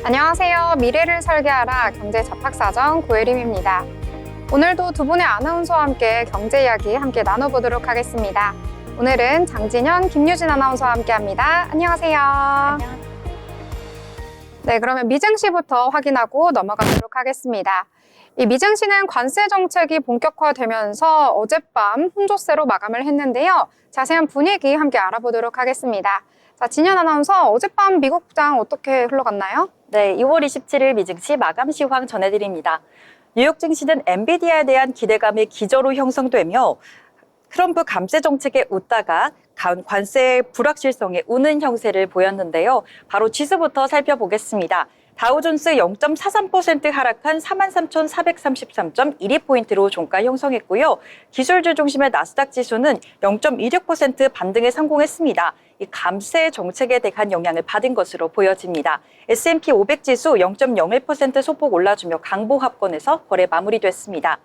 안녕하세요. 미래를 설계하라 경제잡학사전 고혜림입니다. 오늘도 두 분의 아나운서와 함께 경제 이야기 함께 나눠보도록 하겠습니다. 오늘은 장진현, 김유진 아나운서와 함께합니다. 안녕하세요. 안녕하세요. 네, 그러면 미증시부터 확인하고 넘어가도록 하겠습니다. 이 미증시는 관세 정책이 본격화되면서 어젯밤 혼조세로 마감을 했는데요. 자세한 분위기 함께 알아보도록 하겠습니다. 자, 진현 아나운서, 어젯밤 미국장 어떻게 흘러갔나요? 네, 2월 27일 미증시 마감 시황 전해드립니다. 뉴욕 증시는 엔비디아에 대한 기대감이 기저로 형성되며 트럼프 감세 정책에 웃다가 관세 불확실성에 우는 형세를 보였는데요. 바로 지수부터 살펴보겠습니다. 다우존스 0.43% 하락한 43,433.12포인트로 종가 형성했고요. 기술주 중심의 나스닥 지수는 0.26% 반등에 성공했습니다. 이 감세 정책에 대한 영향을 받은 것으로 보여집니다. S&P 500 지수 0.01% 소폭 올라주며 강보합권에서 거래 마무리됐습니다.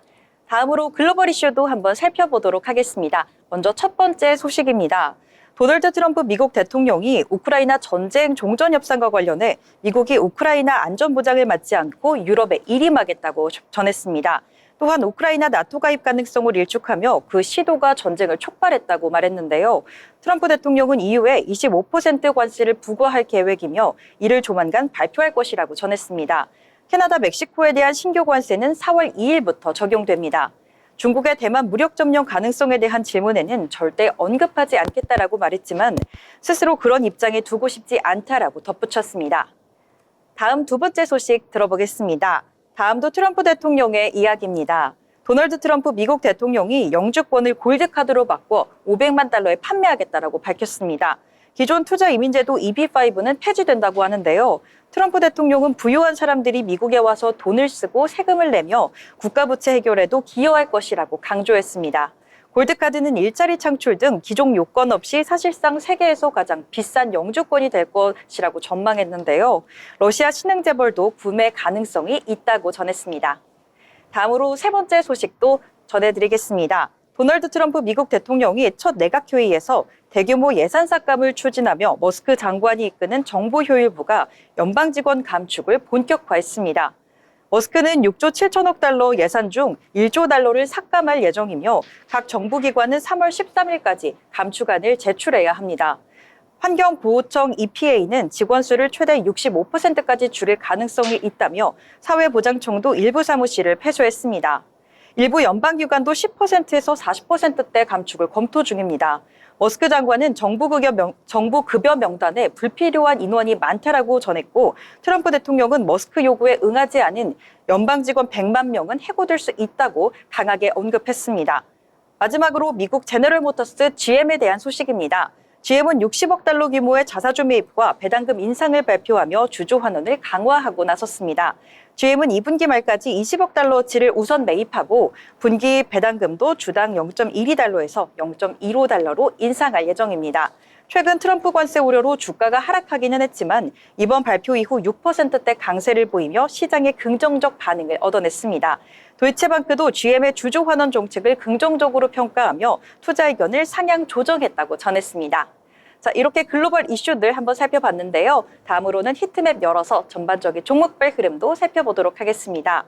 다음으로 글로벌 이슈도 한번 살펴보도록 하겠습니다. 먼저 첫 번째 소식입니다. 도널드 트럼프 미국 대통령이 우크라이나 전쟁 종전 협상과 관련해 미국이 우크라이나 안전보장을 맡지 않고 유럽에 일임하겠다고 전했습니다. 또한 우크라이나 나토 가입 가능성을 일축하며 그 시도가 전쟁을 촉발했다고 말했는데요. 트럼프 대통령은 이후에 25% 관세를 부과할 계획이며 이를 조만간 발표할 것이라고 전했습니다. 캐나다, 멕시코에 대한 신규 관세는 4월 2일부터 적용됩니다. 중국의 대만 무력 점령 가능성에 대한 질문에는 절대 언급하지 않겠다라고 말했지만 스스로 그런 입장에 두고 싶지 않다라고 덧붙였습니다. 다음 두 번째 소식 들어보겠습니다. 다음도 트럼프 대통령의 이야기입니다. 도널드 트럼프 미국 대통령이 영주권을 골드카드로 바꿔 500만 달러에 판매하겠다라고 밝혔습니다. 기존 투자 이민제도 EB-5는 폐지된다고 하는데요. 트럼프 대통령은 부유한 사람들이 미국에 와서 돈을 쓰고 세금을 내며 국가부채 해결에도 기여할 것이라고 강조했습니다. 골드카드는 일자리 창출 등 기존 요건 없이 사실상 세계에서 가장 비싼 영주권이 될 것이라고 전망했는데요. 러시아 신흥재벌도 구매 가능성이 있다고 전했습니다. 다음으로 세 번째 소식도 전해드리겠습니다. 도널드 트럼프 미국 대통령이 첫 내각회의에서 대규모 예산 삭감을 추진하며 머스크 장관이 이끄는 정보효율부가 연방직원 감축을 본격화했습니다. 머스크는 6조 7천억 달러 예산 중 1조 달러를 삭감할 예정이며 각 정부기관은 3월 13일까지 감축안을 제출해야 합니다. 환경보호청 EPA는 직원 수를 최대 65%까지 줄일 가능성이 있다며 사회보장청도 일부 사무실을 폐쇄했습니다. 일부 연방기관도 10%에서 40%대 감축을 검토 중입니다. 머스크 장관은 정부급여 명단에 불필요한 인원이 많다라고 전했고 트럼프 대통령은 머스크 요구에 응하지 않은 연방직원 100만 명은 해고될 수 있다고 강하게 언급했습니다. 마지막으로 미국 제너럴모터스 GM에 대한 소식입니다. GM은 60억 달러 규모의 자사주 매입과 배당금 인상을 발표하며 주주 환원을 강화하고 나섰습니다. GM은 2분기 말까지 20억 달러치를 우선 매입하고 분기 배당금도 주당 0.12달러에서 0.15달러로 인상할 예정입니다. 최근 트럼프 관세 우려로 주가가 하락하기는 했지만 이번 발표 이후 6%대 강세를 보이며 시장의 긍정적 반응을 얻어냈습니다. 도이체방크도 GM의 주주 환원 정책을 긍정적으로 평가하며 투자 의견을 상향 조정했다고 전했습니다. 자, 이렇게 글로벌 이슈들 한번 살펴봤는데요. 다음으로는 히트맵 열어서 전반적인 종목별 흐름도 살펴보도록 하겠습니다.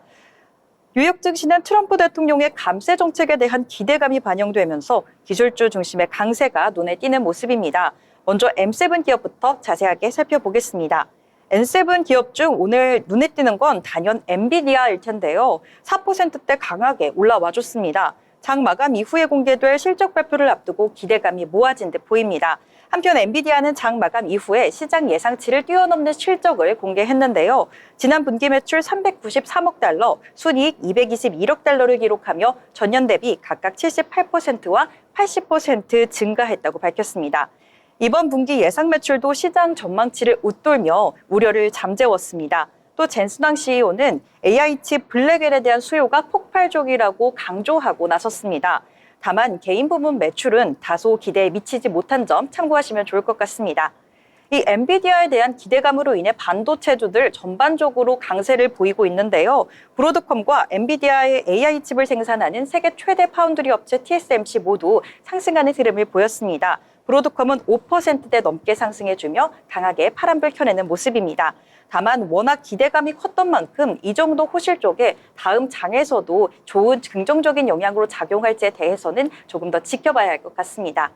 뉴욕 증시는 트럼프 대통령의 감세 정책에 대한 기대감이 반영되면서 기술주 중심의 강세가 눈에 띄는 모습입니다. 먼저 M7 기업부터 자세하게 살펴보겠습니다. N7 기업 중 오늘 눈에 띄는 건 단연 엔비디아일 텐데요. 4%대 강하게 올라와 줬습니다. 장 마감 이후에 공개될 실적 발표를 앞두고 기대감이 모아진 듯 보입니다. 한편 엔비디아는 장 마감 이후에 시장 예상치를 뛰어넘는 실적을 공개했는데요. 지난 분기 매출 393억 달러, 순이익 221억 달러를 기록하며 전년 대비 각각 78%와 80% 증가했다고 밝혔습니다. 이번 분기 예상 매출도 시장 전망치를 웃돌며 우려를 잠재웠습니다. 또 젠순왕 CEO는 AI 칩 블랙엘에 대한 수요가 폭발적이라고 강조하고 나섰습니다. 다만 개인 부문 매출은 다소 기대에 미치지 못한 점 참고하시면 좋을 것 같습니다. 이 엔비디아에 대한 기대감으로 인해 반도체주들 전반적으로 강세를 보이고 있는데요. 브로드컴과 엔비디아의 AI 칩을 생산하는 세계 최대 파운드리 업체 TSMC 모두 상승하는 흐름을 보였습니다. 브로드컴은 5%대 넘게 상승해주며 강하게 파란불 켜내는 모습입니다. 다만 워낙 기대감이 컸던 만큼 이 정도 호실 쪽에 다음 장에서도 좋은 긍정적인 영향으로 작용할지에 대해서는 조금 더 지켜봐야 할 것 같습니다.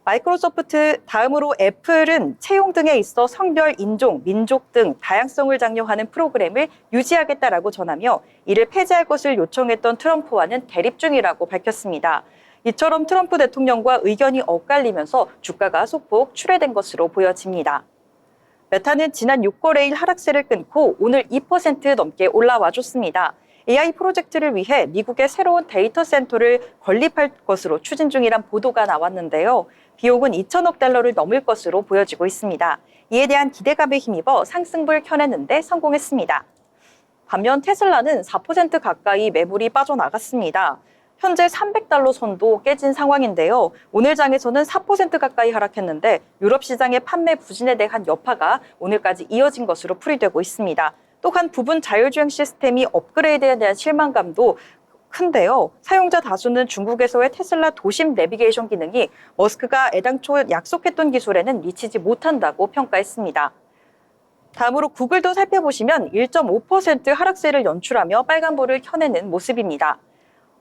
마이크로소프트, 다음으로 애플은 채용 등에 있어 성별, 인종, 민족 등 다양성을 장려하는 프로그램을 유지하겠다라고 전하며 이를 폐지할 것을 요청했던 트럼프와는 대립 중이라고 밝혔습니다. 이처럼 트럼프 대통령과 의견이 엇갈리면서 주가가 소폭 출회된 것으로 보여집니다. 메타는 지난 6거래일 하락세를 끊고 오늘 2% 넘게 올라와 줬습니다. AI 프로젝트를 위해 미국의 새로운 데이터 센터를 건립할 것으로 추진 중이란 보도가 나왔는데요. 비용은 2천억 달러를 넘을 것으로 보여지고 있습니다. 이에 대한 기대감에 힘입어 상승불 켜내는데 성공했습니다. 반면 테슬라는 4% 가까이 매물이 빠져나갔습니다. 현재 300달러 선도 깨진 상황인데요. 오늘 장에서는 4% 가까이 하락했는데 유럽 시장의 판매 부진에 대한 여파가 오늘까지 이어진 것으로 풀이되고 있습니다. 또한 부분 자율주행 시스템이 업그레이드에 대한 실망감도 큰데요. 사용자 다수는 중국에서의 테슬라 도심 내비게이션 기능이 머스크가 애당초 약속했던 기술에는 미치지 못한다고 평가했습니다. 다음으로 구글도 살펴보시면 1.5% 하락세를 연출하며 빨간불을 켜내는 모습입니다.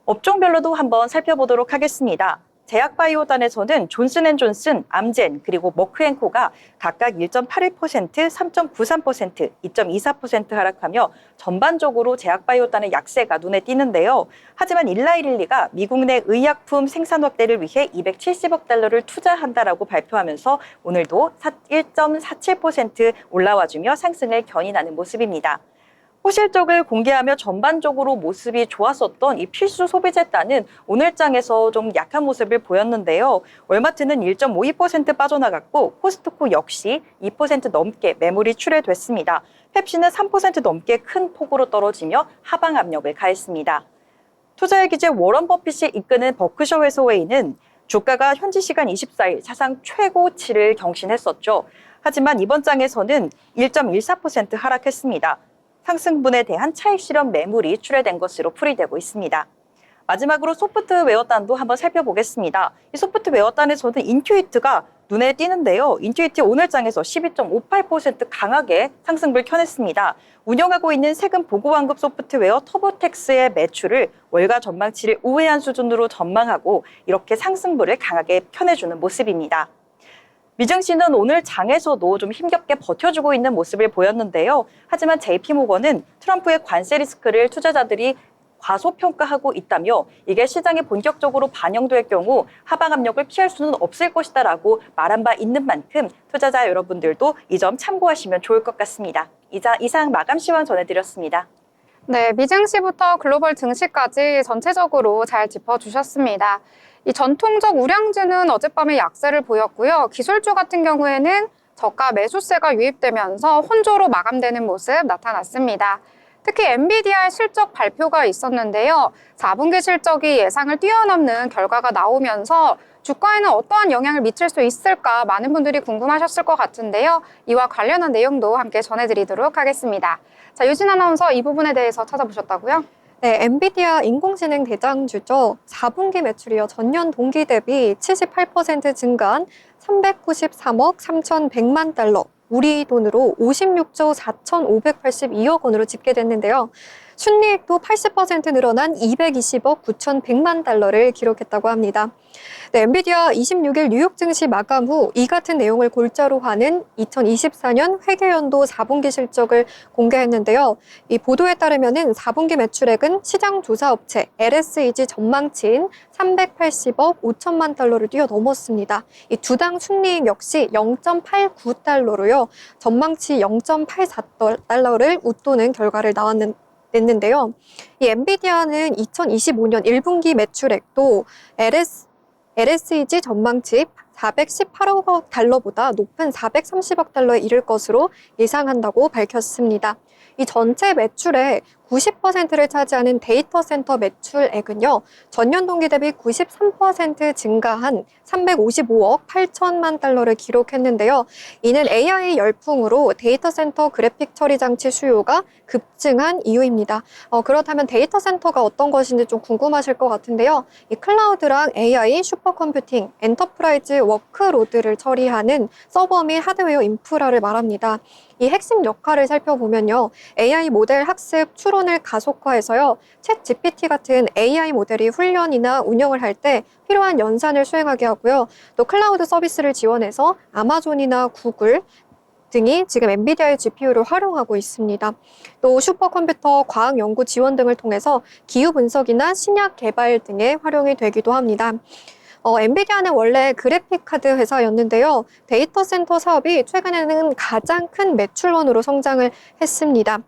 업종별로도 한번 살펴보도록 하겠습니다. 제약바이오단에서는 존슨앤존슨, 암젠, 그리고 머크앤코가 각각 1.81%, 3.93%, 2.24% 하락하며 전반적으로 제약바이오단의 약세가 눈에 띄는데요. 하지만 일라이릴리가 미국 내 의약품 생산 확대를 위해 270억 달러를 투자한다라고 발표하면서 오늘도 1.47% 올라와주며 상승을 견인하는 모습입니다. 호실적을 공개하며 전반적으로 모습이 좋았었던 이 필수 소비재단은 오늘 장에서 좀 약한 모습을 보였는데요. 월마트는 1.52% 빠져나갔고 코스트코 역시 2% 넘게 매물이 출회됐습니다. 펩시는 3% 넘게 큰 폭으로 떨어지며 하방 압력을 가했습니다. 투자의 기재 워런 버핏이 이끄는 버크셔 해서웨이는 주가가 현지 시간 24일 사상 최고치를 경신했었죠. 하지만 이번 장에서는 1.14% 하락했습니다. 상승분에 대한 차익 실현 매물이 출회된 것으로 풀이되고 있습니다. 마지막으로 소프트웨어단도 한번 살펴보겠습니다. 이 소프트웨어단에서는 인투이트가 눈에 띄는데요. 인투이트 오늘 장에서 12.58% 강하게 상승불 켜냈습니다. 운영하고 있는 세금 보고환급 소프트웨어 터보텍스의 매출을 월가 전망치를 우회한 수준으로 전망하고 이렇게 상승불을 강하게 켜내주는 모습입니다. 미증시는 오늘 장에서도 좀 힘겹게 버텨주고 있는 모습을 보였는데요. 하지만 JP모건은 트럼프의 관세 리스크를 투자자들이 과소평가하고 있다며 이게 시장에 본격적으로 반영될 경우 하방 압력을 피할 수는 없을 것이다라고 말한 바 있는 만큼 투자자 여러분들도 이 점 참고하시면 좋을 것 같습니다. 이상 마감 시황 전해드렸습니다. 네, 미증시부터 글로벌 증시까지 전체적으로 잘 짚어주셨습니다. 이 전통적 우량주는 어젯밤에 약세를 보였고요. 기술주 같은 경우에는 저가 매수세가 유입되면서 혼조로 마감되는 모습 나타났습니다. 특히 엔비디아의 실적 발표가 있었는데요. 4분기 실적이 예상을 뛰어넘는 결과가 나오면서 주가에는 어떠한 영향을 미칠 수 있을까 많은 분들이 궁금하셨을 것 같은데요. 이와 관련한 내용도 함께 전해드리도록 하겠습니다. 자, 유진 아나운서 이 부분에 대해서 찾아보셨다고요? 네, 엔비디아 인공지능 대장주죠. 4분기 매출이요. 전년 동기 대비 78% 증가한 393억 3,100만 달러, 우리 돈으로 56조 4,582억 원으로 집계됐는데요. 순이익도 80% 늘어난 220억 9,100만 달러를 기록했다고 합니다. 네, 엔비디아 26일 뉴욕 증시 마감 후 이 같은 내용을 골자로 하는 2024년 회계연도 4분기 실적을 공개했는데요. 이 보도에 따르면은 4분기 매출액은 시장 조사 업체 LSEG 전망치인 380억 5천만 달러를 뛰어넘었습니다. 이 두 당 순이익 역시 0.89달러로요. 전망치 0.84달러를 웃도는 결과를 냈는데요. 이 엔비디아는 2025년 1분기 매출액도 LSEG 전망치 418억 달러보다 높은 430억 달러에 이를 것으로 예상한다고 밝혔습니다. 이 전체 매출의 90%를 차지하는 데이터 센터 매출액은요, 전년 동기 대비 93% 증가한 355억 8천만 달러를 기록했는데요. 이는 AI 열풍으로 데이터 센터 그래픽 처리 장치 수요가 급증한 이유입니다. 그렇다면 데이터 센터가 어떤 것인지 좀 궁금하실 것 같은데요. 이 클라우드랑 AI, 슈퍼컴퓨팅, 엔터프라이즈 워크로드를 처리하는 서버 및 하드웨어 인프라를 말합니다. 이 핵심 역할을 살펴보면요. AI 모델 학습 추론을 가속화해서요. 챗 GPT 같은 AI 모델이 훈련이나 운영을 할 때 필요한 연산을 수행하게 하고요. 또 클라우드 서비스를 지원해서 아마존이나 구글 등이 지금 엔비디아의 GPU를 활용하고 있습니다. 또 슈퍼컴퓨터 과학 연구 지원 등을 통해서 기후 분석이나 신약 개발 등에 활용이 되기도 합니다. 엔비디아는 원래 그래픽 카드 회사였는데요. 데이터 센터 사업이 최근에는 가장 큰 매출원으로 성장을 했습니다.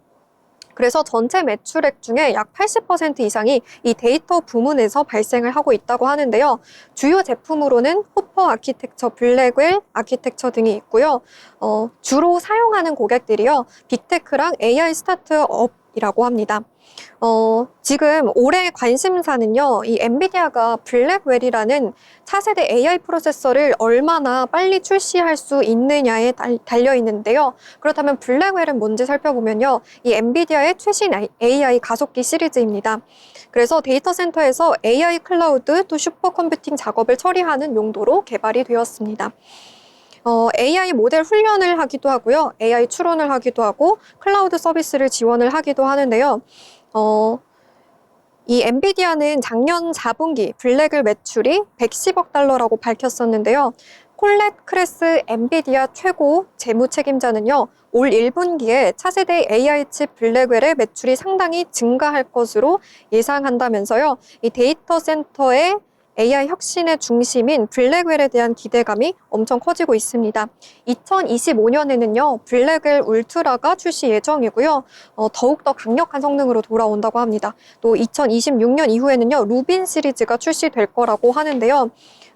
그래서 전체 매출액 중에 약 80% 이상이 이 데이터 부문에서 발생을 하고 있다고 하는데요. 주요 제품으로는 호퍼 아키텍처, 블랙웰 아키텍처 등이 있고요. 주로 사용하는 고객들이요. 빅테크랑 AI 스타트업이라고 합니다. 지금 올해 관심사는요, 이 엔비디아가 블랙웰이라는 차세대 AI 프로세서를 얼마나 빨리 출시할 수 있느냐에 달려 있는데요. 그렇다면 블랙웰은 뭔지 살펴보면요, 이 엔비디아의 최신 AI 가속기 시리즈입니다. 그래서 데이터 센터에서 AI 클라우드 또 슈퍼컴퓨팅 작업을 처리하는 용도로 개발이 되었습니다. AI 모델 훈련을 하기도 하고요. AI 추론을 하기도 하고 클라우드 서비스를 지원을 하기도 하는데요. 이 엔비디아는 작년 4분기 블랙웰 매출이 110억 달러라고 밝혔었는데요. 콜렛 크레스 엔비디아 최고 재무 책임자는요, 올 1분기에 차세대 AI 칩 블랙웰의 매출이 상당히 증가할 것으로 예상한다면서요. 이 데이터 센터의 AI 혁신의 중심인 블랙웰에 대한 기대감이 엄청 커지고 있습니다. 2025년에는요, 블랙웰 울트라가 출시 예정이고요. 더욱더 강력한 성능으로 돌아온다고 합니다. 또 2026년 이후에는요, 루빈 시리즈가 출시될 거라고 하는데요.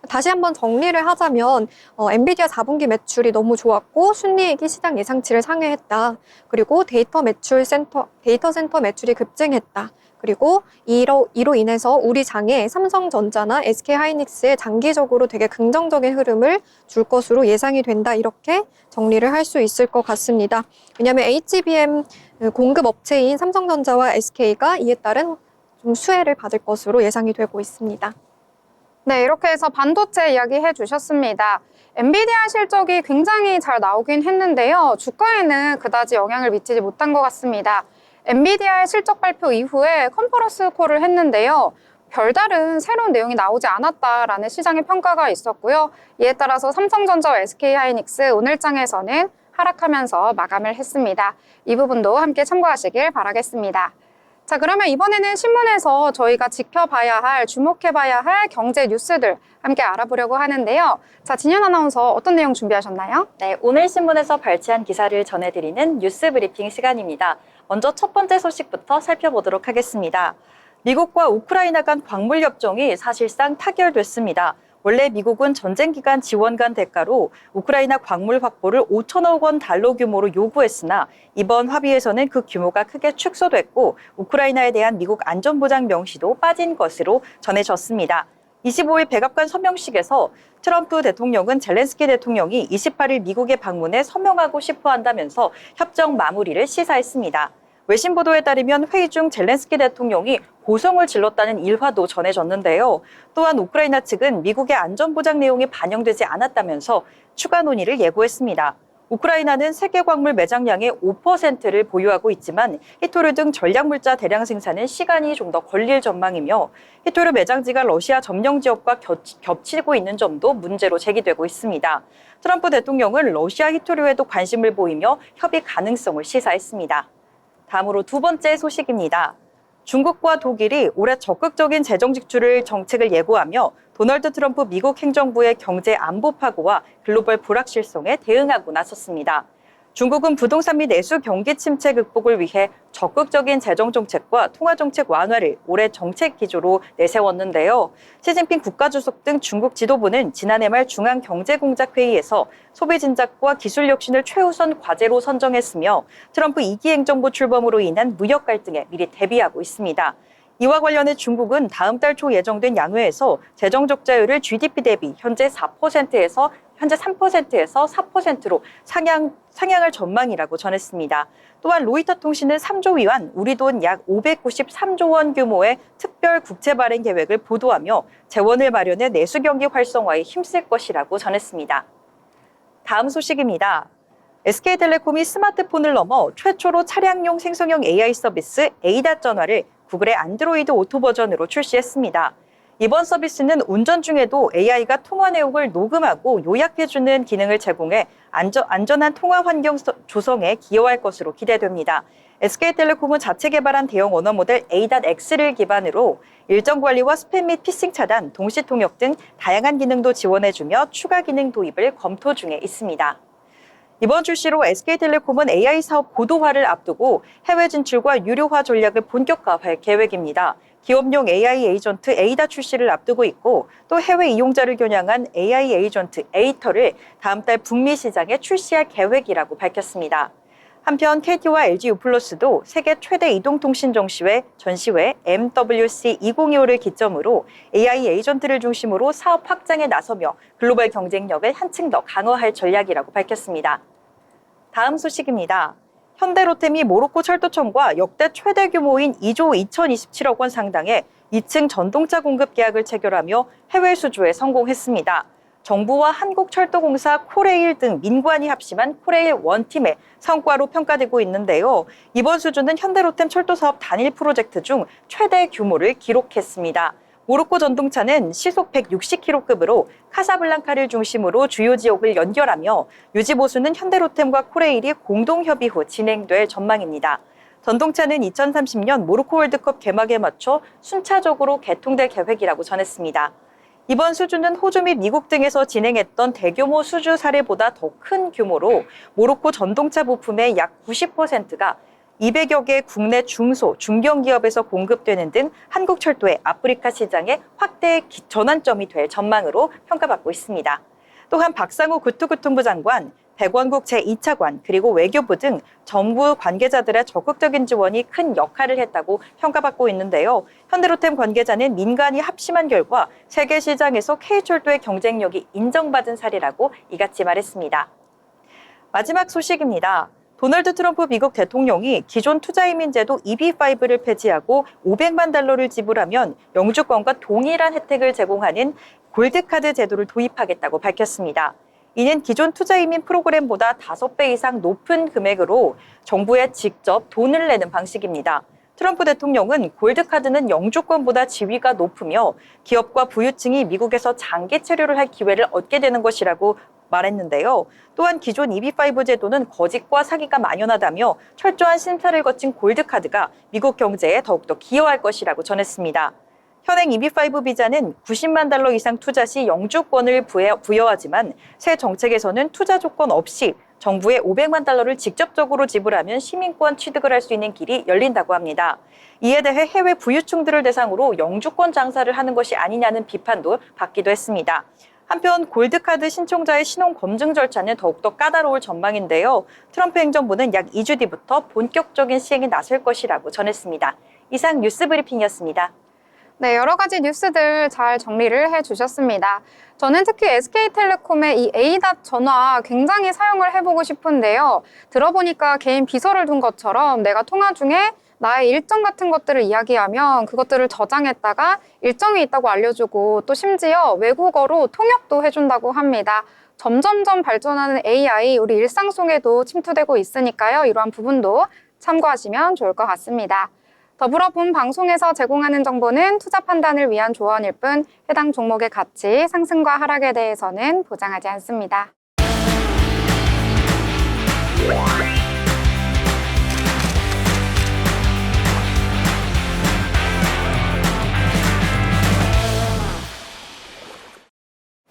다시 한번 정리를 하자면 엔비디아 4분기 매출이 너무 좋았고 순이익이 시장 예상치를 상회했다. 그리고 데이터 센터 매출이 급증했다. 그리고 이로 인해서 우리 장에 삼성전자나 SK하이닉스에 장기적으로 되게 긍정적인 흐름을 줄 것으로 예상이 된다. 이렇게 정리를 할 수 있을 것 같습니다. 왜냐하면 HBM 공급 업체인 삼성전자와 SK가 이에 따른 좀 수혜를 받을 것으로 예상이 되고 있습니다. 네, 이렇게 해서 반도체 이야기 해주셨습니다. 엔비디아 실적이 굉장히 잘 나오긴 했는데요. 주가에는 그다지 영향을 미치지 못한 것 같습니다. 엔비디아의 실적 발표 이후에 컨퍼런스 콜을 했는데요. 별다른 새로운 내용이 나오지 않았다라는 시장의 평가가 있었고요. 이에 따라서 삼성전자와 SK하이닉스 오늘장에서는 하락하면서 마감을 했습니다. 이 부분도 함께 참고하시길 바라겠습니다. 자, 그러면 이번에는 신문에서 저희가 지켜봐야 할, 주목해봐야 할 경제 뉴스들 함께 알아보려고 하는데요. 자, 진현 아나운서 어떤 내용 준비하셨나요? 네, 오늘 신문에서 발췌한 기사를 전해드리는 뉴스 브리핑 시간입니다. 먼저 첫 번째 소식부터 살펴보도록 하겠습니다. 미국과 우크라이나 간 광물 협정이 사실상 타결됐습니다. 원래 미국은 전쟁 기간 지원관 대가로 우크라이나 광물 확보를 5천억 원 달러 규모로 요구했으나 이번 합의에서는 그 규모가 크게 축소됐고 우크라이나에 대한 미국 안전보장 명시도 빠진 것으로 전해졌습니다. 25일 백악관 서명식에서 트럼프 대통령은 젤렌스키 대통령이 28일 미국에 방문해 서명하고 싶어 한다면서 협정 마무리를 시사했습니다. 외신 보도에 따르면 회의 중 젤렌스키 대통령이 고성을 질렀다는 일화도 전해졌는데요. 또한 우크라이나 측은 미국의 안전보장 내용이 반영되지 않았다면서 추가 논의를 예고했습니다. 우크라이나는 세계 광물 매장량의 5%를 보유하고 있지만 히토류 등 전략물자 대량 생산은 시간이 좀 더 걸릴 전망이며 히토류 매장지가 러시아 점령 지역과 겹치고 있는 점도 문제로 제기되고 있습니다. 트럼프 대통령은 러시아 히토류에도 관심을 보이며 협의 가능성을 시사했습니다. 다음으로 두 번째 소식입니다. 중국과 독일이 올해 적극적인 재정 지출 정책을 예고하며 도널드 트럼프 미국 행정부의 경제 안보 파고와 글로벌 불확실성에 대응하고 나섰습니다. 중국은 부동산 및 내수 경기 침체 극복을 위해 적극적인 재정 정책과 통화 정책 완화를 올해 정책 기조로 내세웠는데요. 시진핑 국가주석 등 중국 지도부는 지난해 말 중앙경제공작회의에서 소비 진작과 기술 혁신을 최우선 과제로 선정했으며 트럼프 2기 행정부 출범으로 인한 무역 갈등에 미리 대비하고 있습니다. 이와 관련해 중국은 다음 달 초 예정된 양회에서 재정 적자율을 GDP 대비 현재 3%에서 4%로 상향할 전망이라고 전했습니다. 또한 로이터 통신은 3조 위안, 우리 돈 약 593조 원 규모의 특별 국채 발행 계획을 보도하며 재원을 마련해 내수 경기 활성화에 힘쓸 것이라고 전했습니다. 다음 소식입니다. SK텔레콤이 스마트폰을 넘어 최초로 차량용 생성형 AI 서비스 에이닷 전화를 구글의 안드로이드 오토 버전으로 출시했습니다. 이번 서비스는 운전 중에도 AI가 통화 내용을 녹음하고 요약해주는 기능을 제공해 안전한 통화 환경 조성에 기여할 것으로 기대됩니다. SK텔레콤은 자체 개발한 대형 언어 모델 A.X를 기반으로 일정 관리와 스팸 및 피싱 차단, 동시 통역 등 다양한 기능도 지원해주며 추가 기능 도입을 검토 중에 있습니다. 이번 출시로 SK텔레콤은 AI 사업 고도화를 앞두고 해외 진출과 유료화 전략을 본격화할 계획입니다. 기업용 AI 에이전트 에이다 출시를 앞두고 있고 또 해외 이용자를 겨냥한 AI 에이전트 에이터를 다음 달 북미 시장에 출시할 계획이라고 밝혔습니다. 한편 KT와 LG U+도 세계 최대 이동통신 전시회 MWC 2025를 기점으로 AI 에이전트를 중심으로 사업 확장에 나서며 글로벌 경쟁력을 한층 더 강화할 전략이라고 밝혔습니다. 다음 소식입니다. 현대로템이 모로코 철도청과 역대 최대 규모인 2조 2027억 원 상당의 2층 전동차 공급 계약을 체결하며 해외 수주에 성공했습니다. 정부와 한국철도공사, 코레일 등 민관이 합심한 코레일 원팀의 성과로 평가되고 있는데요. 이번 수주는 현대로템 철도사업 단일 프로젝트 중 최대 규모를 기록했습니다. 모로코 전동차는 시속 160km급으로 카사블랑카를 중심으로 주요 지역을 연결하며 유지 보수는 현대로템과 코레일이 공동 협의 후 진행될 전망입니다. 전동차는 2030년 모로코 월드컵 개막에 맞춰 순차적으로 개통될 계획이라고 전했습니다. 이번 수주는 호주 및 미국 등에서 진행했던 대규모 수주 사례보다 더 큰 규모로 모로코 전동차 부품의 약 90%가 200여 개 국내 중소, 중견기업에서 공급되는 등 한국 철도의 아프리카 시장의 확대 전환점이 될 전망으로 평가받고 있습니다. 또한 박상우 국토교통부 장관, 백원국 제2차관, 그리고 외교부 등 정부 관계자들의 적극적인 지원이 큰 역할을 했다고 평가받고 있는데요. 현대로템 관계자는 민간이 합심한 결과 세계 시장에서 K철도의 경쟁력이 인정받은 사례라고 이같이 말했습니다. 마지막 소식입니다. 도널드 트럼프 미국 대통령이 기존 투자이민제도 EB5를 폐지하고 $500만 달러를 지불하면 영주권과 동일한 혜택을 제공하는 골드카드 제도를 도입하겠다고 밝혔습니다. 이는 기존 투자이민 프로그램보다 5배 이상 높은 금액으로 정부에 직접 돈을 내는 방식입니다. 트럼프 대통령은 골드카드는 영주권보다 지위가 높으며 기업과 부유층이 미국에서 장기 체류를 할 기회를 얻게 되는 것이라고 말했는데요. 또한 기존 EB5 제도는 거짓과 사기가 만연하다며 철저한 심사를 거친 골드카드가 미국 경제에 더욱더 기여할 것이라고 전했습니다. 현행 EB5 비자는 90만 달러 이상 투자 시 영주권을 부여하지만 새 정책에서는 투자 조건 없이 정부에 $500만 달러를 직접적으로 지불하면 시민권 취득을 할 수 있는 길이 열린다고 합니다. 이에 대해 해외 부유층들을 대상으로 영주권 장사를 하는 것이 아니냐는 비판도 받기도 했습니다. 한편 골드카드 신청자의 신원 검증 절차는 더욱더 까다로울 전망인데요. 트럼프 행정부는 약 2주 뒤부터 본격적인 시행에 나설 것이라고 전했습니다. 이상 뉴스 브리핑이었습니다. 네, 여러 가지 뉴스들 잘 정리를 해주셨습니다. 저는 특히 SK텔레콤의 이 에이닷 전화 굉장히 사용을 해보고 싶은데요. 들어보니까 개인 비서를 둔 것처럼 내가 통화 중에 나의 일정 같은 것들을 이야기하면 그것들을 저장했다가 일정이 있다고 알려주고 또 심지어 외국어로 통역도 해준다고 합니다. 점점점 발전하는 AI 우리 일상 속에도 침투되고 있으니까요. 이러한 부분도 참고하시면 좋을 것 같습니다. 더불어 본 방송에서 제공하는 정보는 투자 판단을 위한 조언일 뿐 해당 종목의 가치, 상승과 하락에 대해서는 보장하지 않습니다.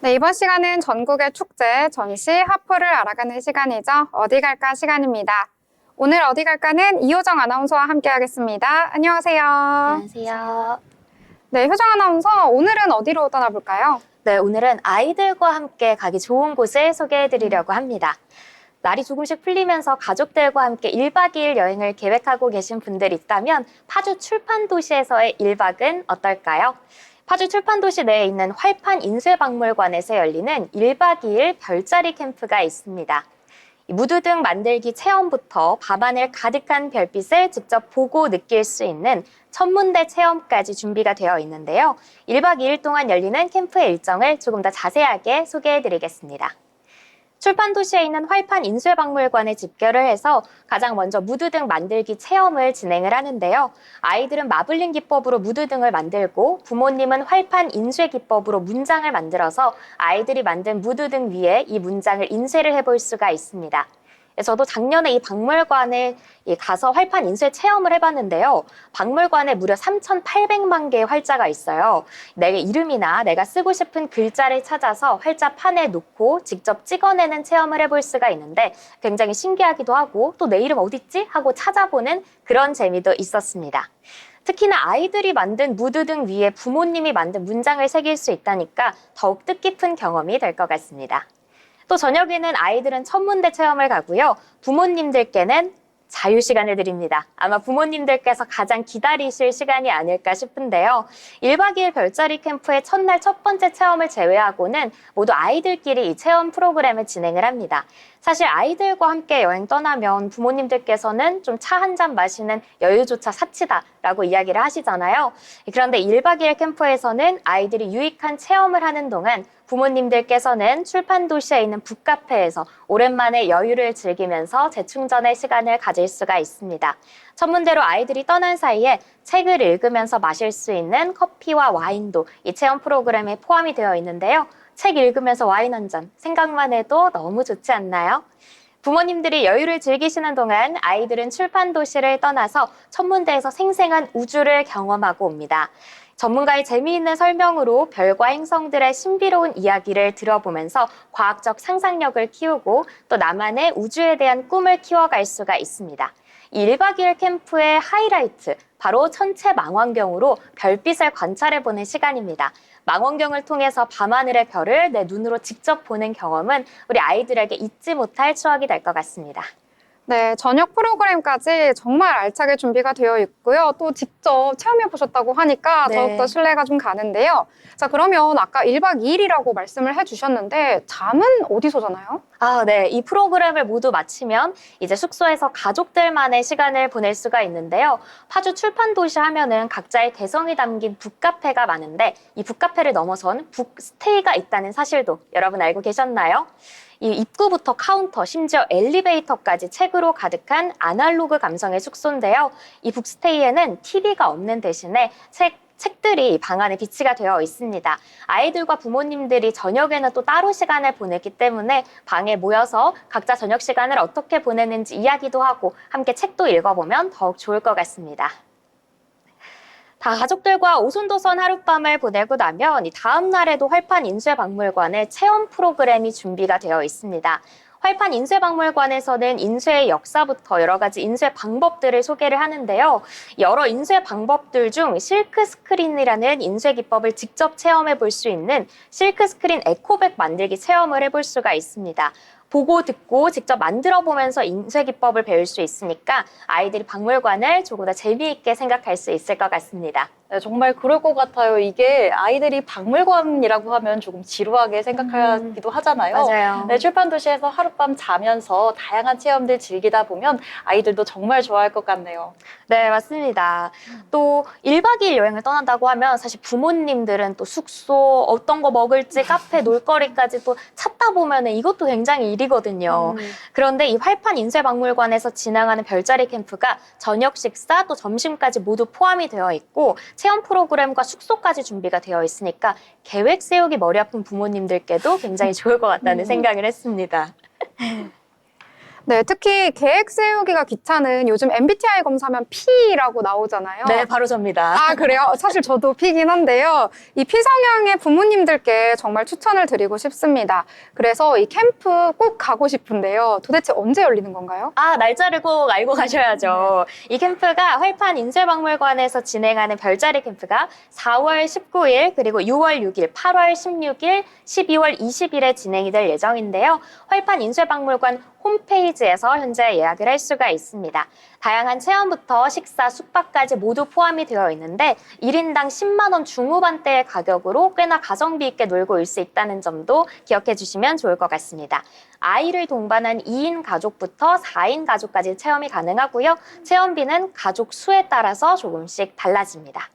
네, 이번 시간은 전국의 축제, 전시, 하프를 알아가는 시간이죠. 어디 갈까 시간입니다. 오늘 어디 갈까는 이효정 아나운서와 함께 하겠습니다. 안녕하세요. 안녕하세요. 네, 효정 아나운서, 오늘은 어디로 떠나볼까요? 네, 오늘은 아이들과 함께 가기 좋은 곳을 소개해드리려고 합니다. 날이 조금씩 풀리면서 가족들과 함께 1박 2일 여행을 계획하고 계신 분들이 있다면 파주 출판도시에서의 1박은 어떨까요? 파주 출판도시 내에 있는 활판 인쇄박물관에서 열리는 1박 2일 별자리 캠프가 있습니다. 무드등 만들기 체험부터 밤하늘 가득한 별빛을 직접 보고 느낄 수 있는 천문대 체험까지 준비가 되어 있는데요. 1박 2일 동안 열리는 캠프의 일정을 조금 더 자세하게 소개해드리겠습니다. 출판도시에 있는 활판 인쇄박물관에 집결을 해서 가장 먼저 무드등 만들기 체험을 진행을 하는데요. 아이들은 마블링 기법으로 무드등을 만들고 부모님은 활판 인쇄 기법으로 문장을 만들어서 아이들이 만든 무드등 위에 이 문장을 인쇄를 해볼 수가 있습니다. 저도 작년에 이 박물관에 가서 활판 인쇄 체험을 해봤는데요. 박물관에 무려 3,800만 개의 활자가 있어요. 내 이름이나 내가 쓰고 싶은 글자를 찾아서 활자판에 놓고 직접 찍어내는 체험을 해볼 수가 있는데 굉장히 신기하기도 하고 또 내 이름 어딨지? 하고 찾아보는 그런 재미도 있었습니다. 특히나 아이들이 만든 무드등 위에 부모님이 만든 문장을 새길 수 있다니까 더욱 뜻깊은 경험이 될 것 같습니다. 또 저녁에는 아이들은 천문대 체험을 가고요. 부모님들께는 자유 시간을 드립니다. 아마 부모님들께서 가장 기다리실 시간이 아닐까 싶은데요. 1박 2일 별자리 캠프의 첫날 첫 번째 체험을 제외하고는 모두 아이들끼리 이 체험 프로그램을 진행을 합니다. 사실 아이들과 함께 여행 떠나면 부모님들께서는 좀 차 한 잔 마시는 여유조차 사치다라고 이야기를 하시잖아요. 그런데 1박 2일 캠프에서는 아이들이 유익한 체험을 하는 동안 부모님들께서는 출판도시에 있는 북카페에서 오랜만에 여유를 즐기면서 재충전의 시간을 가질 수가 있습니다. 천문대로 아이들이 떠난 사이에 책을 읽으면서 마실 수 있는 커피와 와인도 이 체험 프로그램에 포함이 되어 있는데요. 책 읽으면서 와인 한 잔, 생각만 해도 너무 좋지 않나요? 부모님들이 여유를 즐기시는 동안 아이들은 출판도시를 떠나서 천문대에서 생생한 우주를 경험하고 옵니다. 전문가의 재미있는 설명으로 별과 행성들의 신비로운 이야기를 들어보면서 과학적 상상력을 키우고 또 나만의 우주에 대한 꿈을 키워갈 수가 있습니다. 이 1박 2일 캠프의 하이라이트, 바로 천체 망원경으로 별빛을 관찰해보는 시간입니다. 망원경을 통해서 밤하늘의 별을 내 눈으로 직접 보는 경험은 우리 아이들에게 잊지 못할 추억이 될 것 같습니다. 네, 저녁 프로그램까지 정말 알차게 준비가 되어 있고요. 또 직접 체험해 보셨다고 하니까 네. 더욱더 신뢰가 좀 가는데요. 자, 그러면 아까 1박 2일이라고 말씀을 해주셨는데 잠은 어디서 자나요? 네. 이 프로그램을 모두 마치면 이제 숙소에서 가족들만의 시간을 보낼 수가 있는데요. 파주 출판도시 하면은 각자의 개성이 담긴 북카페가 많은데 이 북카페를 넘어선 북스테이가 있다는 사실도 여러분 알고 계셨나요? 이 입구부터 카운터, 심지어 엘리베이터까지 책으로 가득한 아날로그 감성의 숙소인데요. 이 북스테이에는 TV가 없는 대신에 책들이 방 안에 비치가 되어 있습니다. 아이들과 부모님들이 저녁에는 또 따로 시간을 보내기 때문에 방에 모여서 각자 저녁 시간을 어떻게 보내는지 이야기도 하고 함께 책도 읽어보면 더욱 좋을 것 같습니다. 다 가족들과 오손도손 하룻밤을 보내고 나면 이 다음 날에도 활판 인쇄박물관에 체험 프로그램이 준비가 되어 있습니다. 활판 인쇄박물관에서는 인쇄의 역사부터 여러 가지 인쇄 방법들을 소개를 하는데요. 여러 인쇄 방법들 중 실크스크린이라는 인쇄 기법을 직접 체험해 볼 수 있는 실크스크린 에코백 만들기 체험을 해볼 수가 있습니다. 보고 듣고 직접 만들어 보면서 인쇄 기법을 배울 수 있으니까 아이들이 박물관을 조금 더 재미있게 생각할 수 있을 것 같습니다. 네, 정말 그럴 것 같아요. 이게 아이들이 박물관이라고 하면 조금 지루하게 생각하기도 하잖아요. 맞아요. 네, 출판도시에서 하룻밤 자면서 다양한 체험들 즐기다 보면 아이들도 정말 좋아할 것 같네요. 네, 맞습니다. 또 1박 2일 여행을 떠난다고 하면 사실 부모님들은 또 숙소, 어떤 거 먹을지, 카페, 놀거리까지 또 찾다 보면 이것도 굉장히 일이거든요. 그런데 이 활판 인쇄박물관에서 진행하는 별자리 캠프가 저녁 식사 또 점심까지 모두 포함이 되어 있고 체험 프로그램과 숙소까지 준비가 되어 있으니까 계획 세우기 머리 아픈 부모님들께도 굉장히 좋을 것 같다는 생각을 했습니다. 네, 특히 계획 세우기가 귀찮은 요즘 MBTI 검사하면 P라고 나오잖아요. 네, 바로 접니다. 아, 그래요? 사실 저도 P긴 한데요. 이 P 성향의 부모님들께 정말 추천을 드리고 싶습니다. 그래서 이 캠프 꼭 가고 싶은데요. 도대체 언제 열리는 건가요? 날짜를 꼭 알고 가셔야죠. 이 캠프가 활판 인쇄박물관에서 진행하는 별자리 캠프가 4월 19일, 그리고 6월 6일, 8월 16일, 12월 20일에 진행이 될 예정인데요. 활판 인쇄박물관 홈페이지에서 현재 예약을 할 수가 있습니다. 다양한 체험부터 식사, 숙박까지 모두 포함이 되어 있는데 1인당 10만 원 중후반대의 가격으로 꽤나 가성비 있게 놀고 올 수 있다는 점도 기억해 주시면 좋을 것 같습니다. 아이를 동반한 2인 가족부터 4인 가족까지 체험이 가능하고요. 체험비는 가족 수에 따라서 조금씩 달라집니다.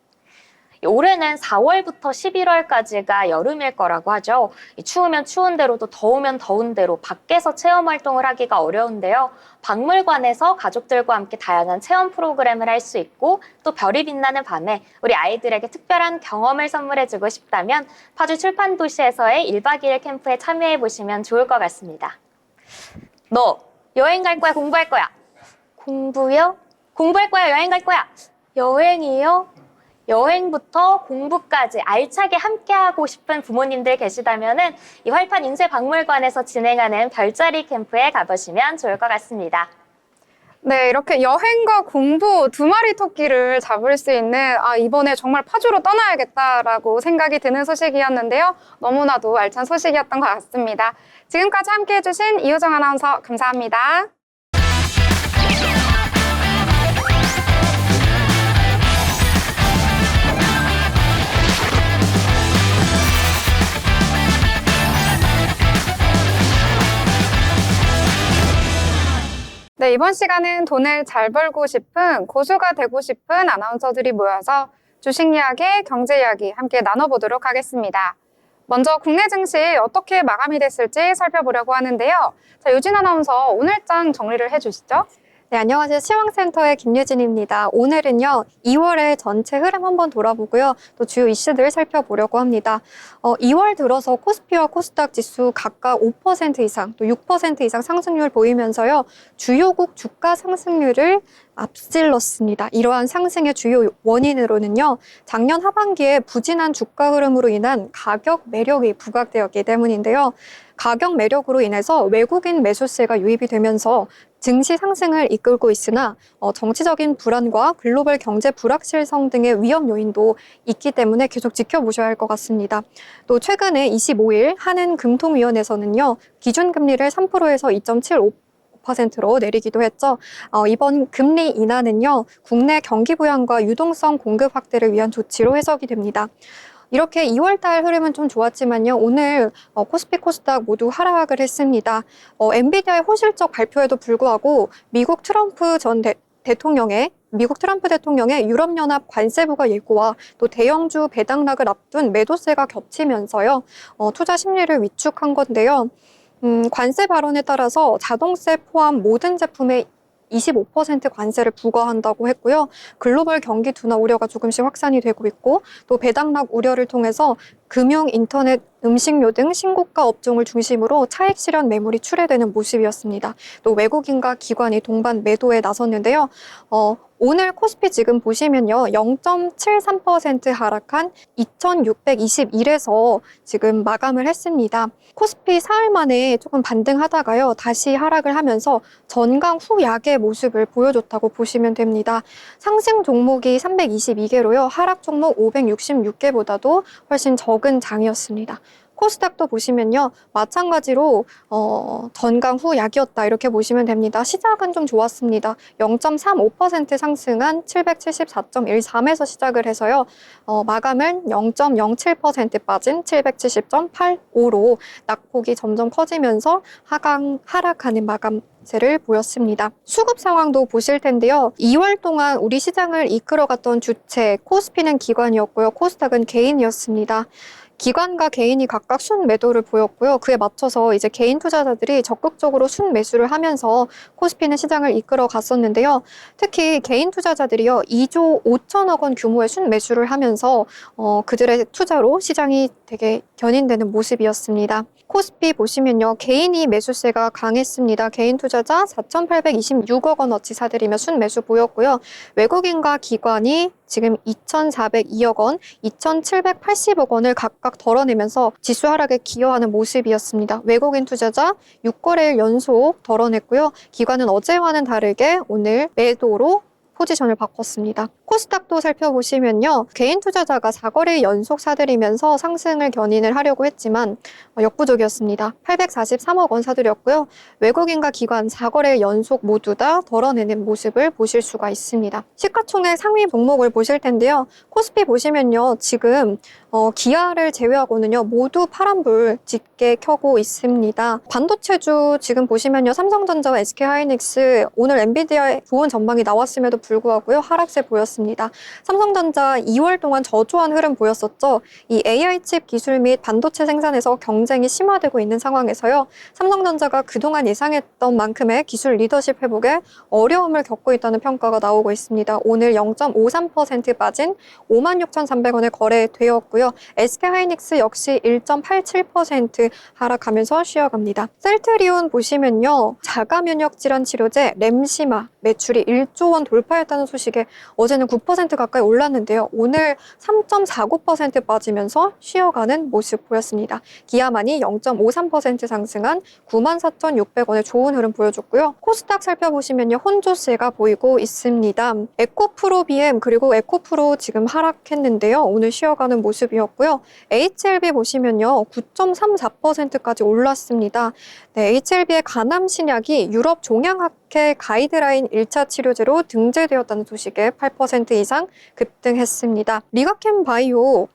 올해는 4월부터 11월까지가 여름일 거라고 하죠. 추우면 추운 대로 또 더우면 더운 대로 밖에서 체험 활동을 하기가 어려운데요. 박물관에서 가족들과 함께 다양한 체험 프로그램을 할 수 있고 또 별이 빛나는 밤에 우리 아이들에게 특별한 경험을 선물해주고 싶다면 파주 출판도시에서의 1박 2일 캠프에 참여해보시면 좋을 것 같습니다. 너 여행 갈 거야, 공부할 거야? 공부요? 공부할 거야, 여행 갈 거야? 여행이요? 여행부터 공부까지 알차게 함께하고 싶은 부모님들 계시다면은 이 활판 인쇄박물관에서 진행하는 별자리 캠프에 가보시면 좋을 것 같습니다. 네, 이렇게 여행과 공부 두 마리 토끼를 잡을 수 있는 이번에 정말 파주로 떠나야겠다라고 생각이 드는 소식이었는데요. 너무나도 알찬 소식이었던 것 같습니다. 지금까지 함께해 주신 이효정 아나운서 감사합니다. 네, 이번 시간은 돈을 잘 벌고 싶은 고수가 되고 싶은 아나운서들이 모여서 주식 이야기, 경제 이야기 함께 나눠보도록 하겠습니다. 먼저 국내 증시 어떻게 마감이 됐을지 살펴보려고 하는데요. 자, 유진 아나운서 오늘 장 정리를 해주시죠. 네, 안녕하세요. 시황센터의 김유진입니다. 오늘은요, 2월의 전체 흐름 한번 돌아보고요. 또 주요 이슈들 살펴보려고 합니다. 2월 들어서 코스피와 코스닥 지수 각각 5% 이상, 또 6% 이상 상승률 보이면서요. 주요국 주가 상승률을 앞질렀습니다. 이러한 상승의 주요 원인으로는요, 작년 하반기에 부진한 주가 흐름으로 인한 가격 매력이 부각되었기 때문인데요. 가격 매력으로 인해서 외국인 매수세가 유입이 되면서 증시 상승을 이끌고 있으나 정치적인 불안과 글로벌 경제 불확실성 등의 위험 요인도 있기 때문에 계속 지켜보셔야 할 것 같습니다. 또 최근에 25일 한은금통위원회에서는요, 기준금리를 3%에서 2.75%로 내리기도 했죠. 이번 금리 인하는요, 국내 경기 부양과 유동성 공급 확대를 위한 조치로 해석이 됩니다. 이렇게 2월달 흐름은 좀 좋았지만요. 오늘 코스피, 코스닥 모두 하락을 했습니다. 엔비디아의 호실적 발표에도 불구하고 미국 트럼프 대통령의 유럽연합 관세부가 예고와 또 대형주 배당락을 앞둔 매도세가 겹치면서요. 투자 심리를 위축한 건데요. 관세 발언에 따라서 자동세 포함 모든 제품에 25% 관세를 부과한다고 했고요. 글로벌 경기 둔화 우려가 조금씩 확산이 되고 있고 또 배당락 우려를 통해서 금융, 인터넷, 음식료 등 신고가 업종을 중심으로 차익 실현 매물이 출회되는 모습이었습니다. 또 외국인과 기관이 동반 매도에 나섰는데요. 오늘 코스피 지금 보시면요. 0.73% 하락한 2621에서 지금 마감을 했습니다. 코스피 사흘 만에 조금 반등하다가요. 다시 하락을 하면서 전강 후 약의 모습을 보여줬다고 보시면 됩니다. 상승 종목이 322개로요. 하락 종목 566개보다도 훨씬 적은 장이었습니다. 코스닥도 보시면요. 마찬가지로 전강 후 약이었다 이렇게 보시면 됩니다. 시작은 좀 좋았습니다. 0.35% 상승한 774.13에서 시작을 해서요. 마감은 0.07% 빠진 770.85로 낙폭이 점점 커지면서 하락하는 마감세를 보였습니다. 수급 상황도 보실 텐데요. 2월 동안 우리 시장을 이끌어갔던 주체 코스피는 기관이었고요. 코스닥은 개인이었습니다. 기관과 개인이 각각 순매도를 보였고요. 그에 맞춰서 이제 개인 투자자들이 적극적으로 순매수를 하면서 코스피는 시장을 이끌어 갔었는데요. 특히 개인 투자자들이요. 2조 5천억 원 규모의 순매수를 하면서 그들의 투자로 시장이 되게 견인되는 모습이었습니다. 코스피 보시면요. 개인이 매수세가 강했습니다. 개인 투자자 4,826억 원어치 사들이며 순매수 보였고요. 외국인과 기관이 지금 2,402억 원, 2,780억 원을 각각 덜어내면서 지수 하락에 기여하는 모습이었습니다. 외국인 투자자 6거래일 연속 덜어냈고요. 기관은 어제와는 다르게 오늘 매도로 포지션을 바꿨습니다. 코스닥도 살펴보시면요. 개인 투자자가 4거래일 연속 사들이면서 상승을 견인을 하려고 했지만 역부족이었습니다. 843억 원 사들였고요. 외국인과 기관 4거래일 연속 모두 다 덜어내는 모습을 보실 수가 있습니다. 시가총액 상위 종목을 보실 텐데요. 코스피 보시면요. 지금 기아를 제외하고는요. 모두 파란불 짙게 켜고 있습니다. 반도체주 지금 보시면요. 삼성전자와 SK하이닉스 오늘 엔비디아의 좋은 전망이 나왔음에도 불구하고요. 하락세 보였습니다. 삼성전자 2월 동안 저조한 흐름 보였었죠. 이 AI 칩 기술 및 반도체 생산에서 경쟁이 심화되고 있는 상황에서요. 삼성전자가 그동안 예상했던 만큼의 기술 리더십 회복에 어려움을 겪고 있다는 평가가 나오고 있습니다. 오늘 0.53% 빠진 56,300원에 거래되었고요. SK하이닉스 역시 1.87% 하락하면서 쉬어갑니다. 셀트리온 보시면요. 자가 면역 질환 치료제 램시마 매출이 1조 원 돌파했다는 소식에 어제는 9% 가까이 올랐는데요. 오늘 3.49% 빠지면서 쉬어가는 모습 보였습니다. 기아만이 0.53% 상승한 94,600원의 좋은 흐름 보여줬고요. 코스닥 살펴보시면요. 혼조세가 보이고 있습니다. 에코프로 BM 그리고 에코프로 지금 하락했는데요. 오늘 쉬어가는 모습이었고요. HLB 보시면요. 9.34%까지 올랐습니다. 네, HLB의 가남 신약이 유럽 종양학회 가이드라인 1차 치료제로 등재되었다는 소식에 8% 이상 급등했습니다. 리가캠 바이오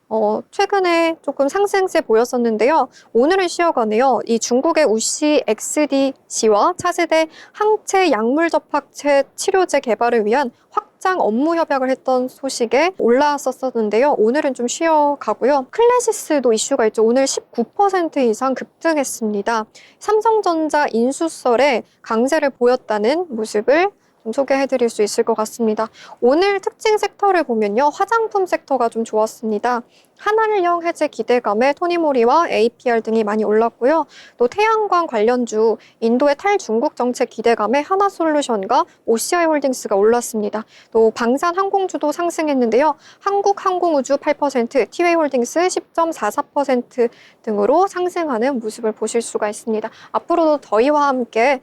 최근에 조금 상승세 보였었는데요. 오늘은 쉬어가네요. 이 중국의 우시 XDC와 차세대 항체 약물 접합체 치료제 개발을 위한 확장 업무 협약을 했던 소식에 올라왔었는데요. 오늘은 좀 쉬어가고요. 클래시스도 이슈가 있죠. 오늘 19% 이상 급등했습니다. 삼성전자 인수설에 강세를 보였다는 모습을 좀 소개해드릴 수 있을 것 같습니다. 오늘 특징 섹터를 보면요. 화장품 섹터가 좀 좋았습니다. 한한령 해제 기대감에 토니모리와 APR 등이 많이 올랐고요. 또 태양광 관련주 인도의 탈중국 정책 기대감에 하나솔루션과 OCI 홀딩스가 올랐습니다. 또 방산 항공주도 상승했는데요. 한국항공우주 8%, 티웨이 홀딩스 10.44% 등으로 상승하는 모습을 보실 수가 있습니다. 앞으로도 더위와 함께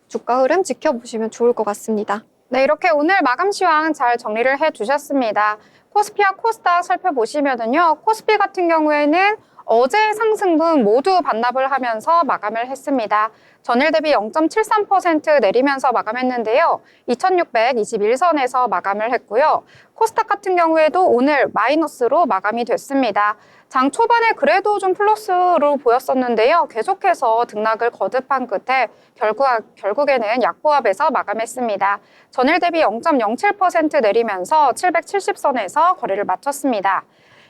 주가 흐름 지켜보시면 좋을 것 같습니다. 네, 이렇게 오늘 마감 시황 잘 정리를 해주셨습니다. 코스피와 코스닥 살펴보시면은요, 코스피 같은 경우에는 어제 상승분 모두 반납을 하면서 마감을 했습니다. 전일 대비 0.73% 내리면서 마감했는데요. 2621선에서 마감을 했고요. 코스닥 같은 경우에도 오늘 마이너스로 마감이 됐습니다. 장 초반에 그래도 좀 플러스로 보였었는데요. 계속해서 등락을 거듭한 끝에 결국에는 약보합에서 마감했습니다. 전일 대비 0.07% 내리면서 770선에서 거래를 마쳤습니다.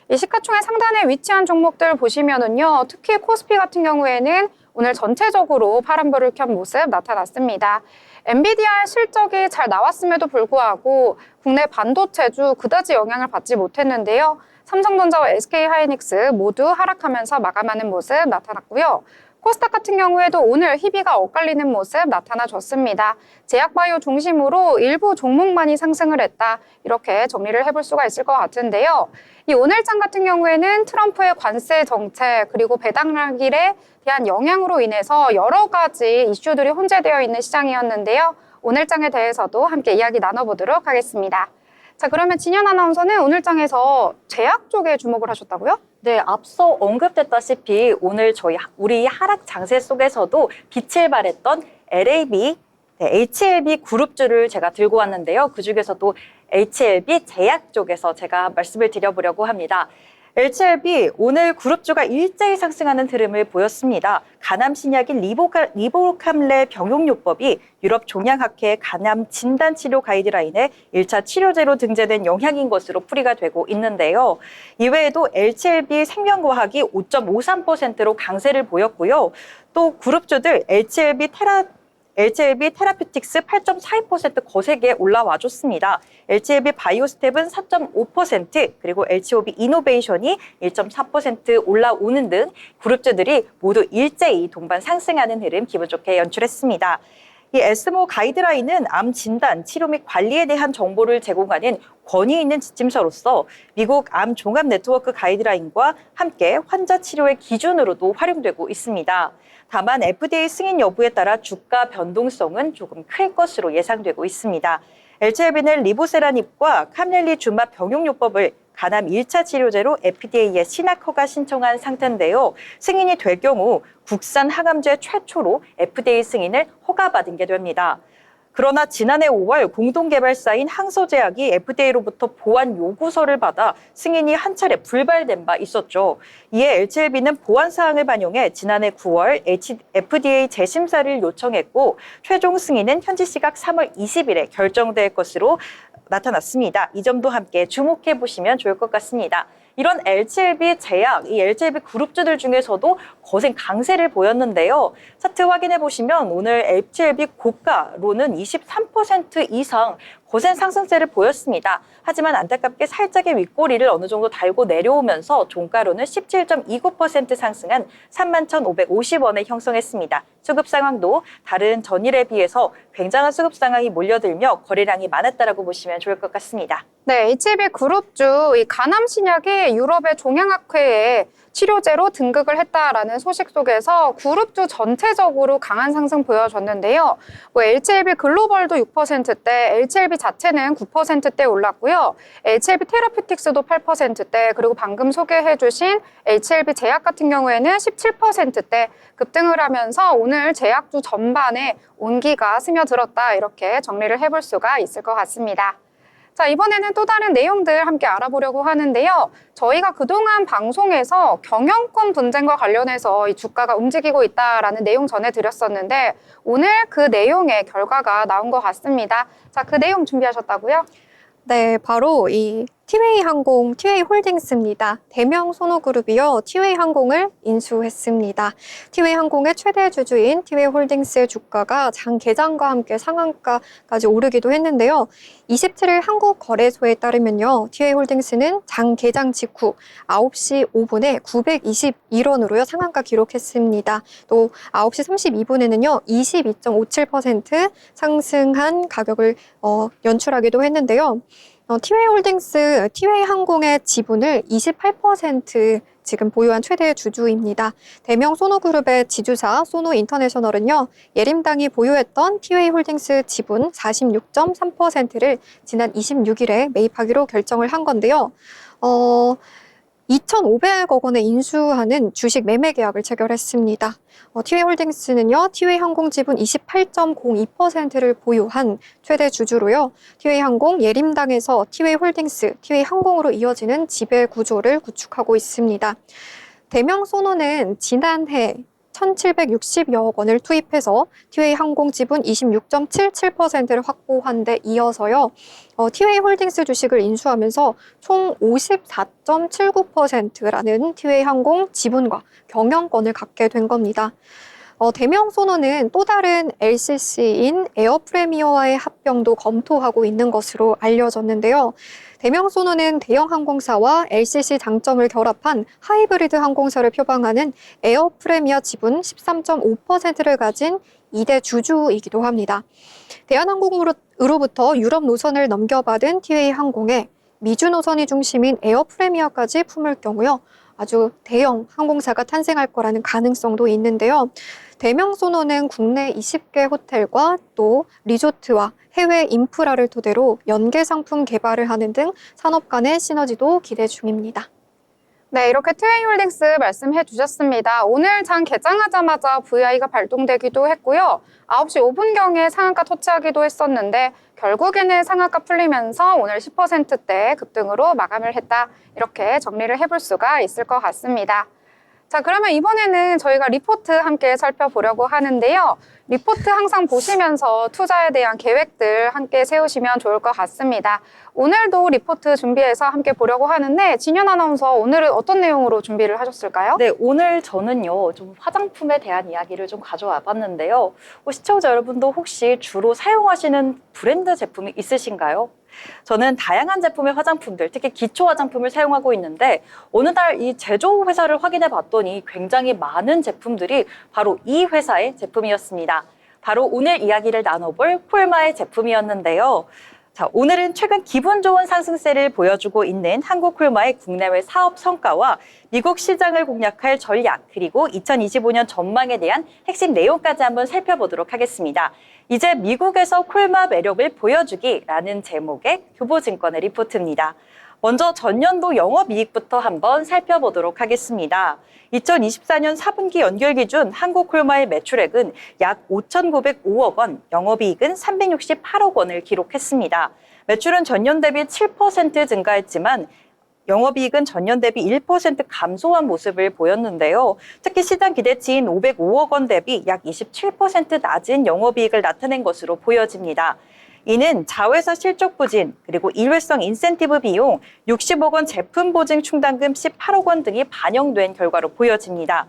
이 시가총액 상단에 위치한 종목들 보시면은요, 특히 코스피 같은 경우에는 오늘 전체적으로 파란불을 켠 모습 나타났습니다. 엔비디아의 실적이 잘 나왔음에도 불구하고 국내 반도체주 그다지 영향을 받지 못했는데요. 삼성전자와 SK하이닉스 모두 하락하면서 마감하는 모습 나타났고요. 코스닥 같은 경우에도 오늘 희비가 엇갈리는 모습 나타나줬습니다. 제약바이오 중심으로 일부 종목만이 상승을 했다. 이렇게 정리를 해볼 수가 있을 것 같은데요. 이 오늘장 같은 경우에는 트럼프의 관세 정책 그리고 배당락일에 대한 영향으로 인해서 여러 가지 이슈들이 혼재되어 있는 시장이었는데요. 오늘장에 대해서도 함께 이야기 나눠보도록 하겠습니다. 자, 그러면 진현 아나운서는 오늘장에서 제약 쪽에 주목을 하셨다고요? 네, 앞서 언급됐다시피 오늘 우리 하락 장세 속에서도 빛을 발했던 LAB, HLB 그룹주를 제가 들고 왔는데요. 그중에서도 HLB 제약 쪽에서 제가 말씀을 드려보려고 합니다. HLB 오늘 그룹주가 일제히 상승하는 흐름을 보였습니다. 간암 신약인 리보캄레 병용요법이 유럽 종양학회 간암 진단 치료 가이드라인에 1차 치료제로 등재된 영향인 것으로 풀이가 되고 있는데요. 이외에도 HLB 생명과학이 5.53%로 강세를 보였고요. 또 그룹주들 HLB LG엘비 테라퓨틱스 8.42% 거세게 올라와줬습니다. LG엘비 바이오스텝은 4.5%, 그리고 LG오비 이노베이션이 1.4% 올라오는 등 그룹주들이 모두 일제히 동반 상승하는 흐름 기분 좋게 연출했습니다. 이 에스모 가이드라인은 암 진단, 치료 및 관리에 대한 정보를 제공하는 권위 있는 지침서로서 미국 암 종합 네트워크 가이드라인과 함께 환자 치료의 기준으로도 활용되고 있습니다. 다만 FDA 승인 여부에 따라 주가 변동성은 조금 클 것으로 예상되고 있습니다. LG엘비는 리보세라닙과 캄렐리주마 병용요법을 간암 1차 치료제로 FDA에 신약 허가 신청한 상태인데요. 승인이 될 경우 국산 항암제 최초로 FDA 승인을 허가받은 게 됩니다. 그러나 지난해 5월 공동개발사인 항소제약이 FDA로부터 보완 요구서를 받아 승인이 한 차례 불발된 바 있었죠. 이에 LG엘비는 보완 사항을 반영해 지난해 9월 FDA 재심사를 요청했고 최종 승인은 현지 시각 3월 20일에 결정될 것으로 나타났습니다. 이 점도 함께 주목해 보시면 좋을 것 같습니다. 이런 LG엘비 제약, 이 LG엘비 그룹주들 중에서도 거센 강세를 보였는데요. 차트 확인해 보시면 오늘 LG엘비 고가로는 23% 이상 거센 상승세를 보였습니다. 하지만 안타깝게 살짝의 윗꼬리를 어느 정도 달고 내려오면서 종가로는 17.29% 상승한 31,550원을 형성했습니다. 수급 상황도 다른 전일에 비해서 굉장한 수급 상황이 몰려들며 거래량이 많았다라고 보시면 좋을 것 같습니다. 네, HB 그룹주 이 간암 신약이 유럽의 종양학회에 치료제로 등극을 했다라는 소식 속에서 그룹주 전체적으로 강한 상승 보여줬는데요. LG엘비 글로벌도 6%대, LG엘비 자체는 9%대 올랐고요. LG엘비 테라퓨틱스도 8%대, 그리고 방금 소개해주신 LG엘비 제약 같은 경우에는 17%대 급등을 하면서 오늘 제약주 전반에 온기가 스며들었다, 이렇게 정리를 해볼 수가 있을 것 같습니다. 자, 이번에는 또 다른 내용들 함께 알아보려고 하는데요. 저희가 그동안 방송에서 경영권 분쟁과 관련해서 이 주가가 움직이고 있다라는 내용 전해드렸었는데 오늘 그 내용의 결과가 나온 것 같습니다. 자, 그 내용 준비하셨다고요? 네, 바로 이 티웨이 항공, 티웨이 홀딩스입니다. 대명 소노그룹이요, 티웨이 항공을 인수했습니다. 티웨이 항공의 최대 주주인 티웨이 홀딩스의 주가가 장 개장과 함께 상한가까지 오르기도 했는데요. 27일 한국거래소에 따르면요, 티웨이 홀딩스는 장 개장 직후 9시 5분에 921원으로요, 상한가 기록했습니다. 또 9시 32분에는요, 22.57% 상승한 가격을 연출하기도 했는데요. 티웨이 홀딩스, 티웨이 항공의 지분을 28% 지금 보유한 최대 주주입니다. 대명 소노그룹의 지주사 소노인터내셔널은요, 예림당이 보유했던 티웨이 홀딩스 지분 46.3%를 지난 26일에 매입하기로 결정을 한 건데요. 2,500억 원에 인수하는 주식 매매 계약을 체결했습니다. 티웨이 홀딩스는요, 티웨이 항공 지분 28.02%를 보유한 최대 주주로요, 티웨이 항공 예림당에서 티웨이 홀딩스, 티웨이 항공으로 이어지는 지배 구조를 구축하고 있습니다. 대명 소노는 지난해 1,760여억 원을 투입해서 티웨이 항공 지분 26.77%를 확보한 데 이어서요, 티웨이 홀딩스 주식을 인수하면서 총 54.79%라는 티웨이 항공 지분과 경영권을 갖게 된 겁니다. 대명 소노는 또 다른 LCC인 에어프레미어와의 합병도 검토하고 있는 것으로 알려졌는데요. 대명 소노는 대형 항공사와 LCC 장점을 결합한 하이브리드 항공사를 표방하는 에어프레미어 지분 13.5%를 가진 2대 주주이기도 합니다. 대한항공으로부터 유럽 노선을 넘겨받은 티웨이 항공에 미주 노선이 중심인 에어프레미어까지 품을 경우요, 아주 대형 항공사가 탄생할 거라는 가능성도 있는데요. 대명 소노는 국내 20개 호텔과 또 리조트와 해외 인프라를 토대로 연계 상품 개발을 하는 등 산업 간의 시너지도 기대 중입니다. 네, 이렇게 티웨이 홀딩스 말씀해 주셨습니다. 오늘 장 개장하자마자 VI가 발동되기도 했고요. 9시 5분경에 상한가 터치하기도 했었는데 결국에는 상한가 풀리면서 오늘 10%대 급등으로 마감을 했다. 이렇게 정리를 해볼 수가 있을 것 같습니다. 자, 그러면 이번에는 저희가 리포트 함께 살펴보려고 하는데요. 리포트 항상 보시면서 투자에 대한 계획들 함께 세우시면 좋을 것 같습니다. 오늘도 리포트 준비해서 함께 보려고 하는데 진현 아나운서 오늘은 어떤 내용으로 준비를 하셨을까요? 네, 오늘 저는요, 좀 화장품에 대한 이야기를 좀 가져와 봤는데요. 시청자 여러분도 혹시 주로 사용하시는 브랜드 제품이 있으신가요? 저는 다양한 제품의 화장품들, 특히 기초 화장품을 사용하고 있는데 어느 날 이 제조 회사를 확인해 봤더니 굉장히 많은 제품들이 바로 이 회사의 제품이었습니다. 바로 오늘 이야기를 나눠볼 콜마의 제품이었는데요. 자, 오늘은 최근 기분 좋은 상승세를 보여주고 있는 한국 콜마의 국내외 사업 성과와 미국 시장을 공략할 전략, 그리고 2025년 전망에 대한 핵심 내용까지 한번 살펴보도록 하겠습니다. 이제 미국에서 콜마 매력을 보여주기라는 제목의 교보증권의 리포트입니다. 먼저 전년도 영업이익부터 한번 살펴보도록 하겠습니다. 2024년 4분기 연결 기준 한국 콜마의 매출액은 약 5,905억 원, 영업이익은 368억 원을 기록했습니다. 매출은 전년 대비 7% 증가했지만 영업이익은 전년 대비 1% 감소한 모습을 보였는데요. 특히 시장 기대치인 505억 원 대비 약 27% 낮은 영업이익을 나타낸 것으로 보여집니다. 이는 자회사 실적 부진, 그리고 일회성 인센티브 비용 60억 원 제품 보증 충당금 18억 원 등이 반영된 결과로 보여집니다.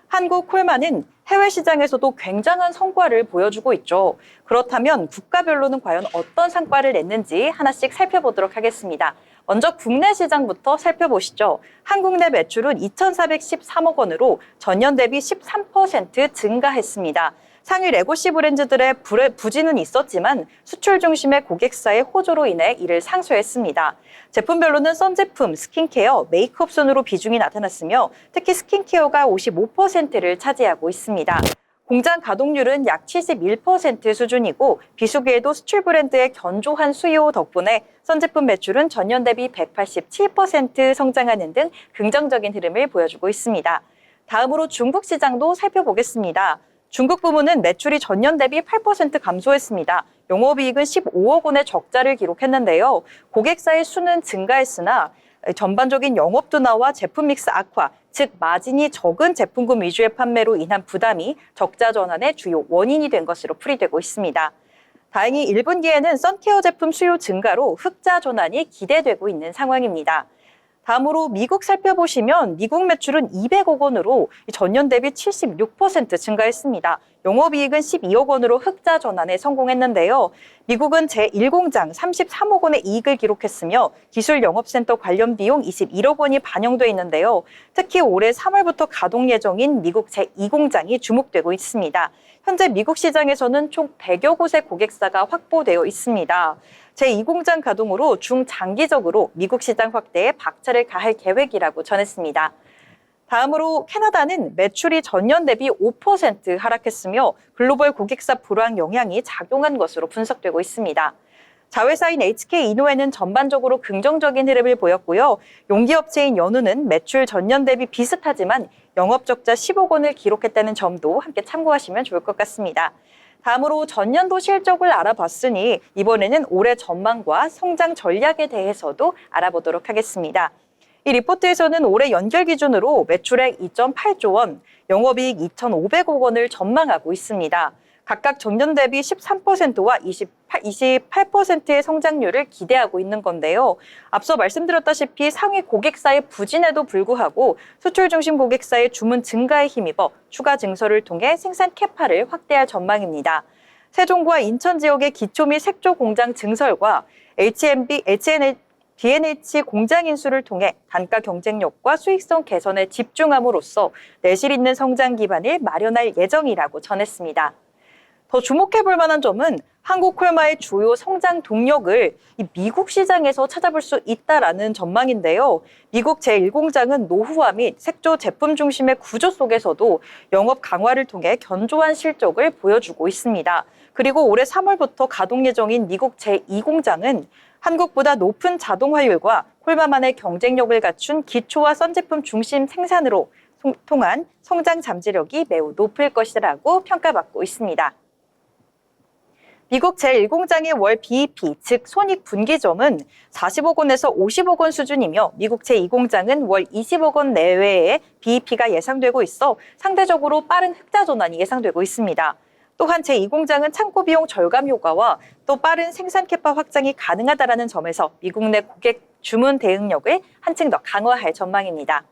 한국 콜마는 해외 시장에서도 굉장한 성과를 보여주고 있죠. 그렇다면 국가별로는 과연 어떤 성과를 냈는지 하나씩 살펴보도록 하겠습니다. 먼저 국내 시장부터 살펴보시죠. 한국 내 매출은 2,413억 원으로 전년 대비 13% 증가했습니다. 상위 레고시 브랜드들의 부진은 있었지만 수출 중심의 고객사의 호조로 인해 이를 상쇄했습니다. 제품별로는 선 제품, 스킨케어, 메이크업 순으로 비중이 나타났으며 특히 스킨케어가 55%를 차지하고 있습니다. 공장 가동률은 약 71% 수준이고 비수기에도 수출 브랜드의 견조한 수요 덕분에 선 제품 매출은 전년 대비 187% 성장하는 등 긍정적인 흐름을 보여주고 있습니다. 다음으로 중국 시장도 살펴보겠습니다. 중국 부문은 매출이 전년 대비 8% 감소했습니다. 영업이익은 15억 원의 적자를 기록했는데요. 고객사의 수는 증가했으나 전반적인 영업 둔화와 제품 믹스 악화, 즉 마진이 적은 제품군 위주의 판매로 인한 부담이 적자 전환의 주요 원인이 된 것으로 풀이되고 있습니다. 다행히 1분기에는 선케어 제품 수요 증가로 흑자 전환이 기대되고 있는 상황입니다. 다음으로 미국 살펴보시면 미국 매출은 200억 원으로 전년 대비 76% 증가했습니다. 영업이익은 12억 원으로 흑자 전환에 성공했는데요. 미국은 제1공장 33억 원의 이익을 기록했으며 기술 영업센터 관련 비용 21억 원이 반영돼 있는데요. 특히 올해 3월부터 가동 예정인 미국 제2공장이 주목되고 있습니다. 현재 미국 시장에서는 총 100여 곳의 고객사가 확보되어 있습니다. 제2공장 가동으로 중장기적으로 미국 시장 확대에 박차를 가할 계획이라고 전했습니다. 다음으로 캐나다는 매출이 전년 대비 5% 하락했으며 글로벌 고객사 불황 영향이 작용한 것으로 분석되고 있습니다. 자회사인 HK 이노에는 전반적으로 긍정적인 흐름을 보였고요. 용기업체인 연우는 매출 전년 대비 비슷하지만 영업적자 10억 원을 기록했다는 점도 함께 참고하시면 좋을 것 같습니다. 다음으로 전년도 실적을 알아봤으니 이번에는 올해 전망과 성장 전략에 대해서도 알아보도록 하겠습니다. 이 리포트에서는 올해 연결 기준으로 매출액 2.8조 원, 영업이익 2,500억 원을 전망하고 있습니다. 각각 전년 대비 13%와 28%의 성장률을 기대하고 있는 건데요. 앞서 말씀드렸다시피 상위 고객사의 부진에도 불구하고 수출 중심 고객사의 주문 증가에 힘입어 추가 증설을 통해 생산 캐파를 확대할 전망입니다. 세종과 인천 지역의 기초 및 색조 공장 증설과 B&H 공장 인수를 통해 단가 경쟁력과 수익성 개선에 집중함으로써 내실 있는 성장 기반을 마련할 예정이라고 전했습니다. 더 주목해볼 만한 점은 한국 콜마의 주요 성장 동력을 미국 시장에서 찾아볼 수 있다라는 전망인데요. 미국 제1공장은 노후화 및 색조 제품 중심의 구조 속에서도 영업 강화를 통해 견조한 실적을 보여주고 있습니다. 그리고 올해 3월부터 가동 예정인 미국 제2공장은 한국보다 높은 자동화율과 콜마만의 경쟁력을 갖춘 기초와 선 제품 중심 생산으로 통한 성장 잠재력이 매우 높을 것이라고 평가받고 있습니다. 미국 제1공장의 월 BEP, 즉 손익분기점은 40억 원에서 50억 원 수준이며 미국 제2공장은 월 20억 원 내외의 BEP가 예상되고 있어 상대적으로 빠른 흑자 전환이 예상되고 있습니다. 또한 제2공장은 창고 비용 절감 효과와 또 빠른 생산 캐파 확장이 가능하다는 점에서 미국 내 고객 주문 대응력을 한층 더 강화할 전망입니다.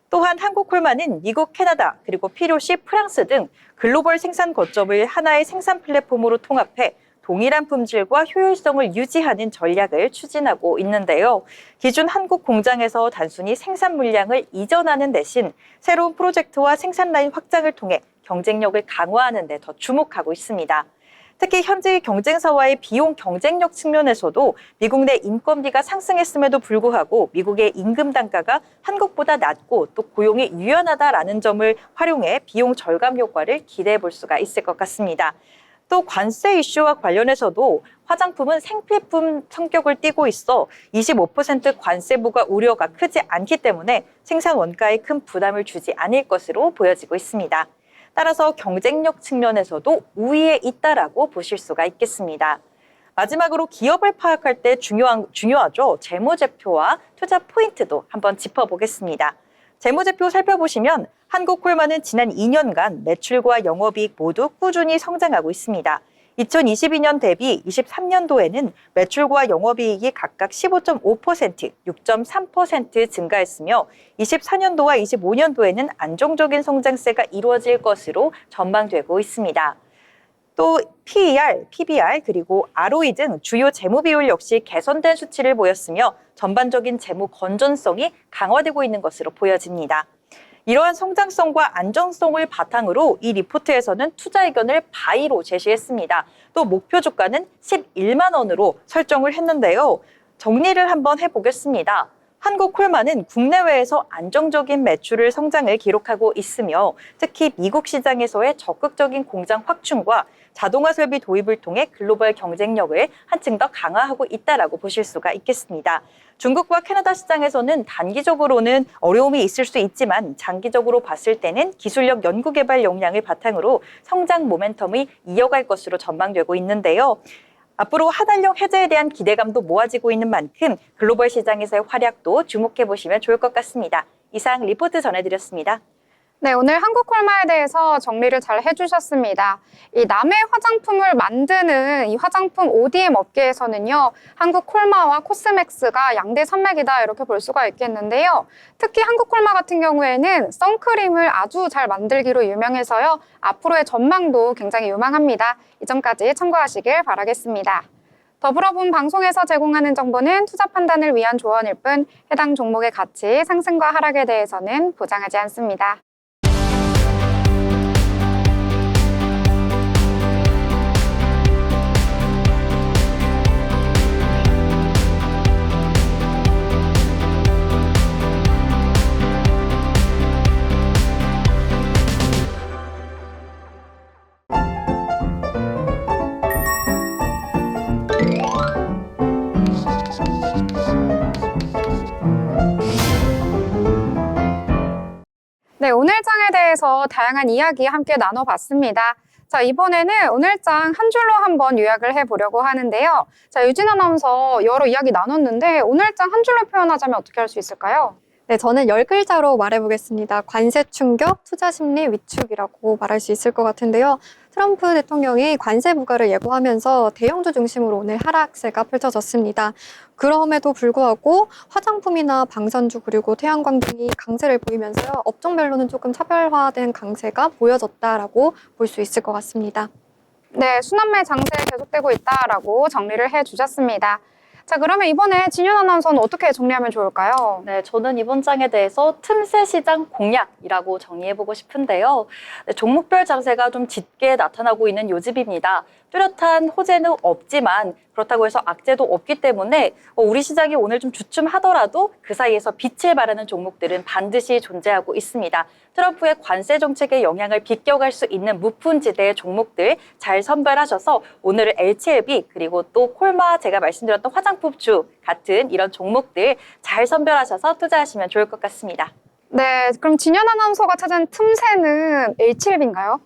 또한 한국콜마는 미국, 캐나다, 그리고 필요시 프랑스 등 글로벌 생산 거점을 하나의 생산 플랫폼으로 통합해 동일한 품질과 효율성을 유지하는 전략을 추진하고 있는데요. 기존 한국 공장에서 단순히 생산 물량을 이전하는 대신 새로운 프로젝트와 생산 라인 확장을 통해 경쟁력을 강화하는 데 더 주목하고 있습니다. 특히 현재의 경쟁사와의 비용 경쟁력 측면에서도 미국 내 인건비가 상승했음에도 불구하고 미국의 임금 단가가 한국보다 낮고 또 고용이 유연하다라는 점을 활용해 비용 절감 효과를 기대해 볼 수가 있을 것 같습니다. 또 관세 이슈와 관련해서도 화장품은 생필품 성격을 띠고 있어 25% 관세 부과 우려가 크지 않기 때문에 생산 원가에 큰 부담을 주지 않을 것으로 보여지고 있습니다. 따라서 경쟁력 측면에서도 우위에 있다라고 보실 수가 있겠습니다. 마지막으로 기업을 파악할 때 중요하죠. 재무제표와 투자 포인트도 한번 짚어보겠습니다. 재무제표 살펴보시면 한국콜마는 지난 2년간 매출과 영업이익 모두 꾸준히 성장하고 있습니다. 2022년 대비 23년도에는 매출과 영업이익이 각각 15.5%, 6.3% 증가했으며 24년도와 25년도에는 안정적인 성장세가 이루어질 것으로 전망되고 있습니다. 또 PER, PBR, 그리고 ROE 등 주요 재무 비율 역시 개선된 수치를 보였으며 전반적인 재무 건전성이 강화되고 있는 것으로 보여집니다. 이러한 성장성과 안정성을 바탕으로 이 리포트에서는 투자 의견을 바이로 제시했습니다. 또 목표 주가는 11만 원으로 설정을 했는데요. 정리를 한번 해보겠습니다. 한국콜마는 국내외에서 안정적인 매출을 성장을 기록하고 있으며 특히 미국 시장에서의 적극적인 공장 확충과 자동화 설비 도입을 통해 글로벌 경쟁력을 한층 더 강화하고 있다라고 보실 수가 있겠습니다. 중국과 캐나다 시장에서는 단기적으로는 어려움이 있을 수 있지만 장기적으로 봤을 때는 기술력 연구개발 역량을 바탕으로 성장 모멘텀이 이어갈 것으로 전망되고 있는데요. 앞으로 하달령 해제에 대한 기대감도 모아지고 있는 만큼 글로벌 시장에서의 활약도 주목해 보시면 좋을 것 같습니다. 이상 리포트 전해드렸습니다. 네, 오늘 한국콜마에 대해서 정리를 잘 해주셨습니다. 이 남해 화장품을 만드는 이 화장품 ODM 업계에서는요, 한국콜마와 코스맥스가 양대 산맥이다 이렇게 볼 수가 있겠는데요. 특히 한국콜마 같은 경우에는 선크림을 아주 잘 만들기로 유명해서요, 앞으로의 전망도 굉장히 유망합니다. 이 점까지 참고하시길 바라겠습니다. 더불어본 방송에서 제공하는 정보는 투자 판단을 위한 조언일 뿐 해당 종목의 가치, 상승과 하락에 대해서는 보장하지 않습니다. 네, 오늘장에 대해서 다양한 이야기 함께 나눠봤습니다. 자, 이번에는 오늘장 한 줄로 한번 요약을 해보려고 하는데요. 자, 유진 아나운서 여러 이야기 나눴는데 오늘장 한 줄로 표현하자면 어떻게 할 수 있을까요? 네, 저는 10글자로 말해보겠습니다. 관세 충격, 투자 심리 위축이라고 말할 수 있을 것 같은데요. 트럼프 대통령이 관세 부과를 예고하면서 대형주 중심으로 오늘 하락세가 펼쳐졌습니다. 그럼에도 불구하고 화장품이나 방산주 그리고 태양광 등이 강세를 보이면서요. 업종별로는 조금 차별화된 강세가 보여졌다라고 볼 수 있을 것 같습니다. 네, 순환매 장세 계속되고 있다라고 정리를 해주셨습니다. 자, 그러면 이번에 진윤 아나운서는 어떻게 정리하면 좋을까요? 네, 저는 이번 장에 대해서 틈새 시장 공략이라고 정리해보고 싶은데요. 네, 종목별 장세가 좀 짙게 나타나고 있는 요즘입니다. 뚜렷한 호재는 없지만 그렇다고 해서 악재도 없기 때문에 우리 시장이 오늘 좀 주춤하더라도 그 사이에서 빛을 발하는 종목들은 반드시 존재하고 있습니다. 트럼프의 관세 정책의 영향을 비껴갈 수 있는 무푼지대의 종목들 잘 선별하셔서 오늘은 LCLB 그리고 또 콜마 제가 말씀드렸던 화장품주 같은 이런 종목들 잘 선별하셔서 투자하시면 좋을 것 같습니다. 네, 그럼 진윤 아나운서가 찾은 틈새는 H7B인가요?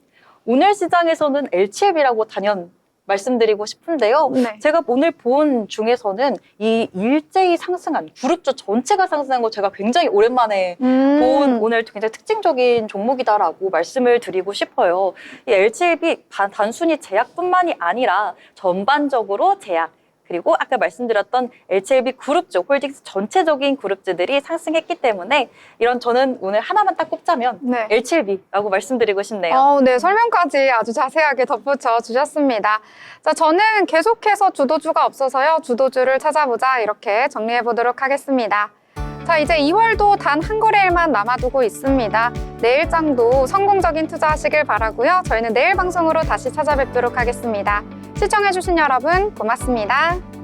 오늘 시장에서는 LCLB라고 단연 말씀드리고 싶은데요. 네. 제가 오늘 본 중에서는 이 일제히 상승한 그룹주 전체가 상승한 거 제가 굉장히 오랜만에 본 오늘 굉장히 특징적인 종목이다라고 말씀을 드리고 싶어요. 이 LCLB 단순히 제약뿐만이 아니라 전반적으로 제약 그리고 아까 말씀드렸던 LCLB 그룹주, 홀딩스 전체적인 그룹주들이 상승했기 때문에 저는 오늘 하나만 딱 꼽자면 네. LCLB라고 말씀드리고 싶네요. 네, 설명까지 아주 자세하게 덧붙여 주셨습니다. 자, 저는 계속해서 주도주가 없어서요. 주도주를 찾아보자 이렇게 정리해 보도록 하겠습니다. 자, 이제 2월도 단 한 거래일만 남아두고 있습니다. 내일장도 성공적인 투자하시길 바라고요. 저희는 내일 방송으로 다시 찾아뵙도록 하겠습니다. 시청해주신 여러분 고맙습니다.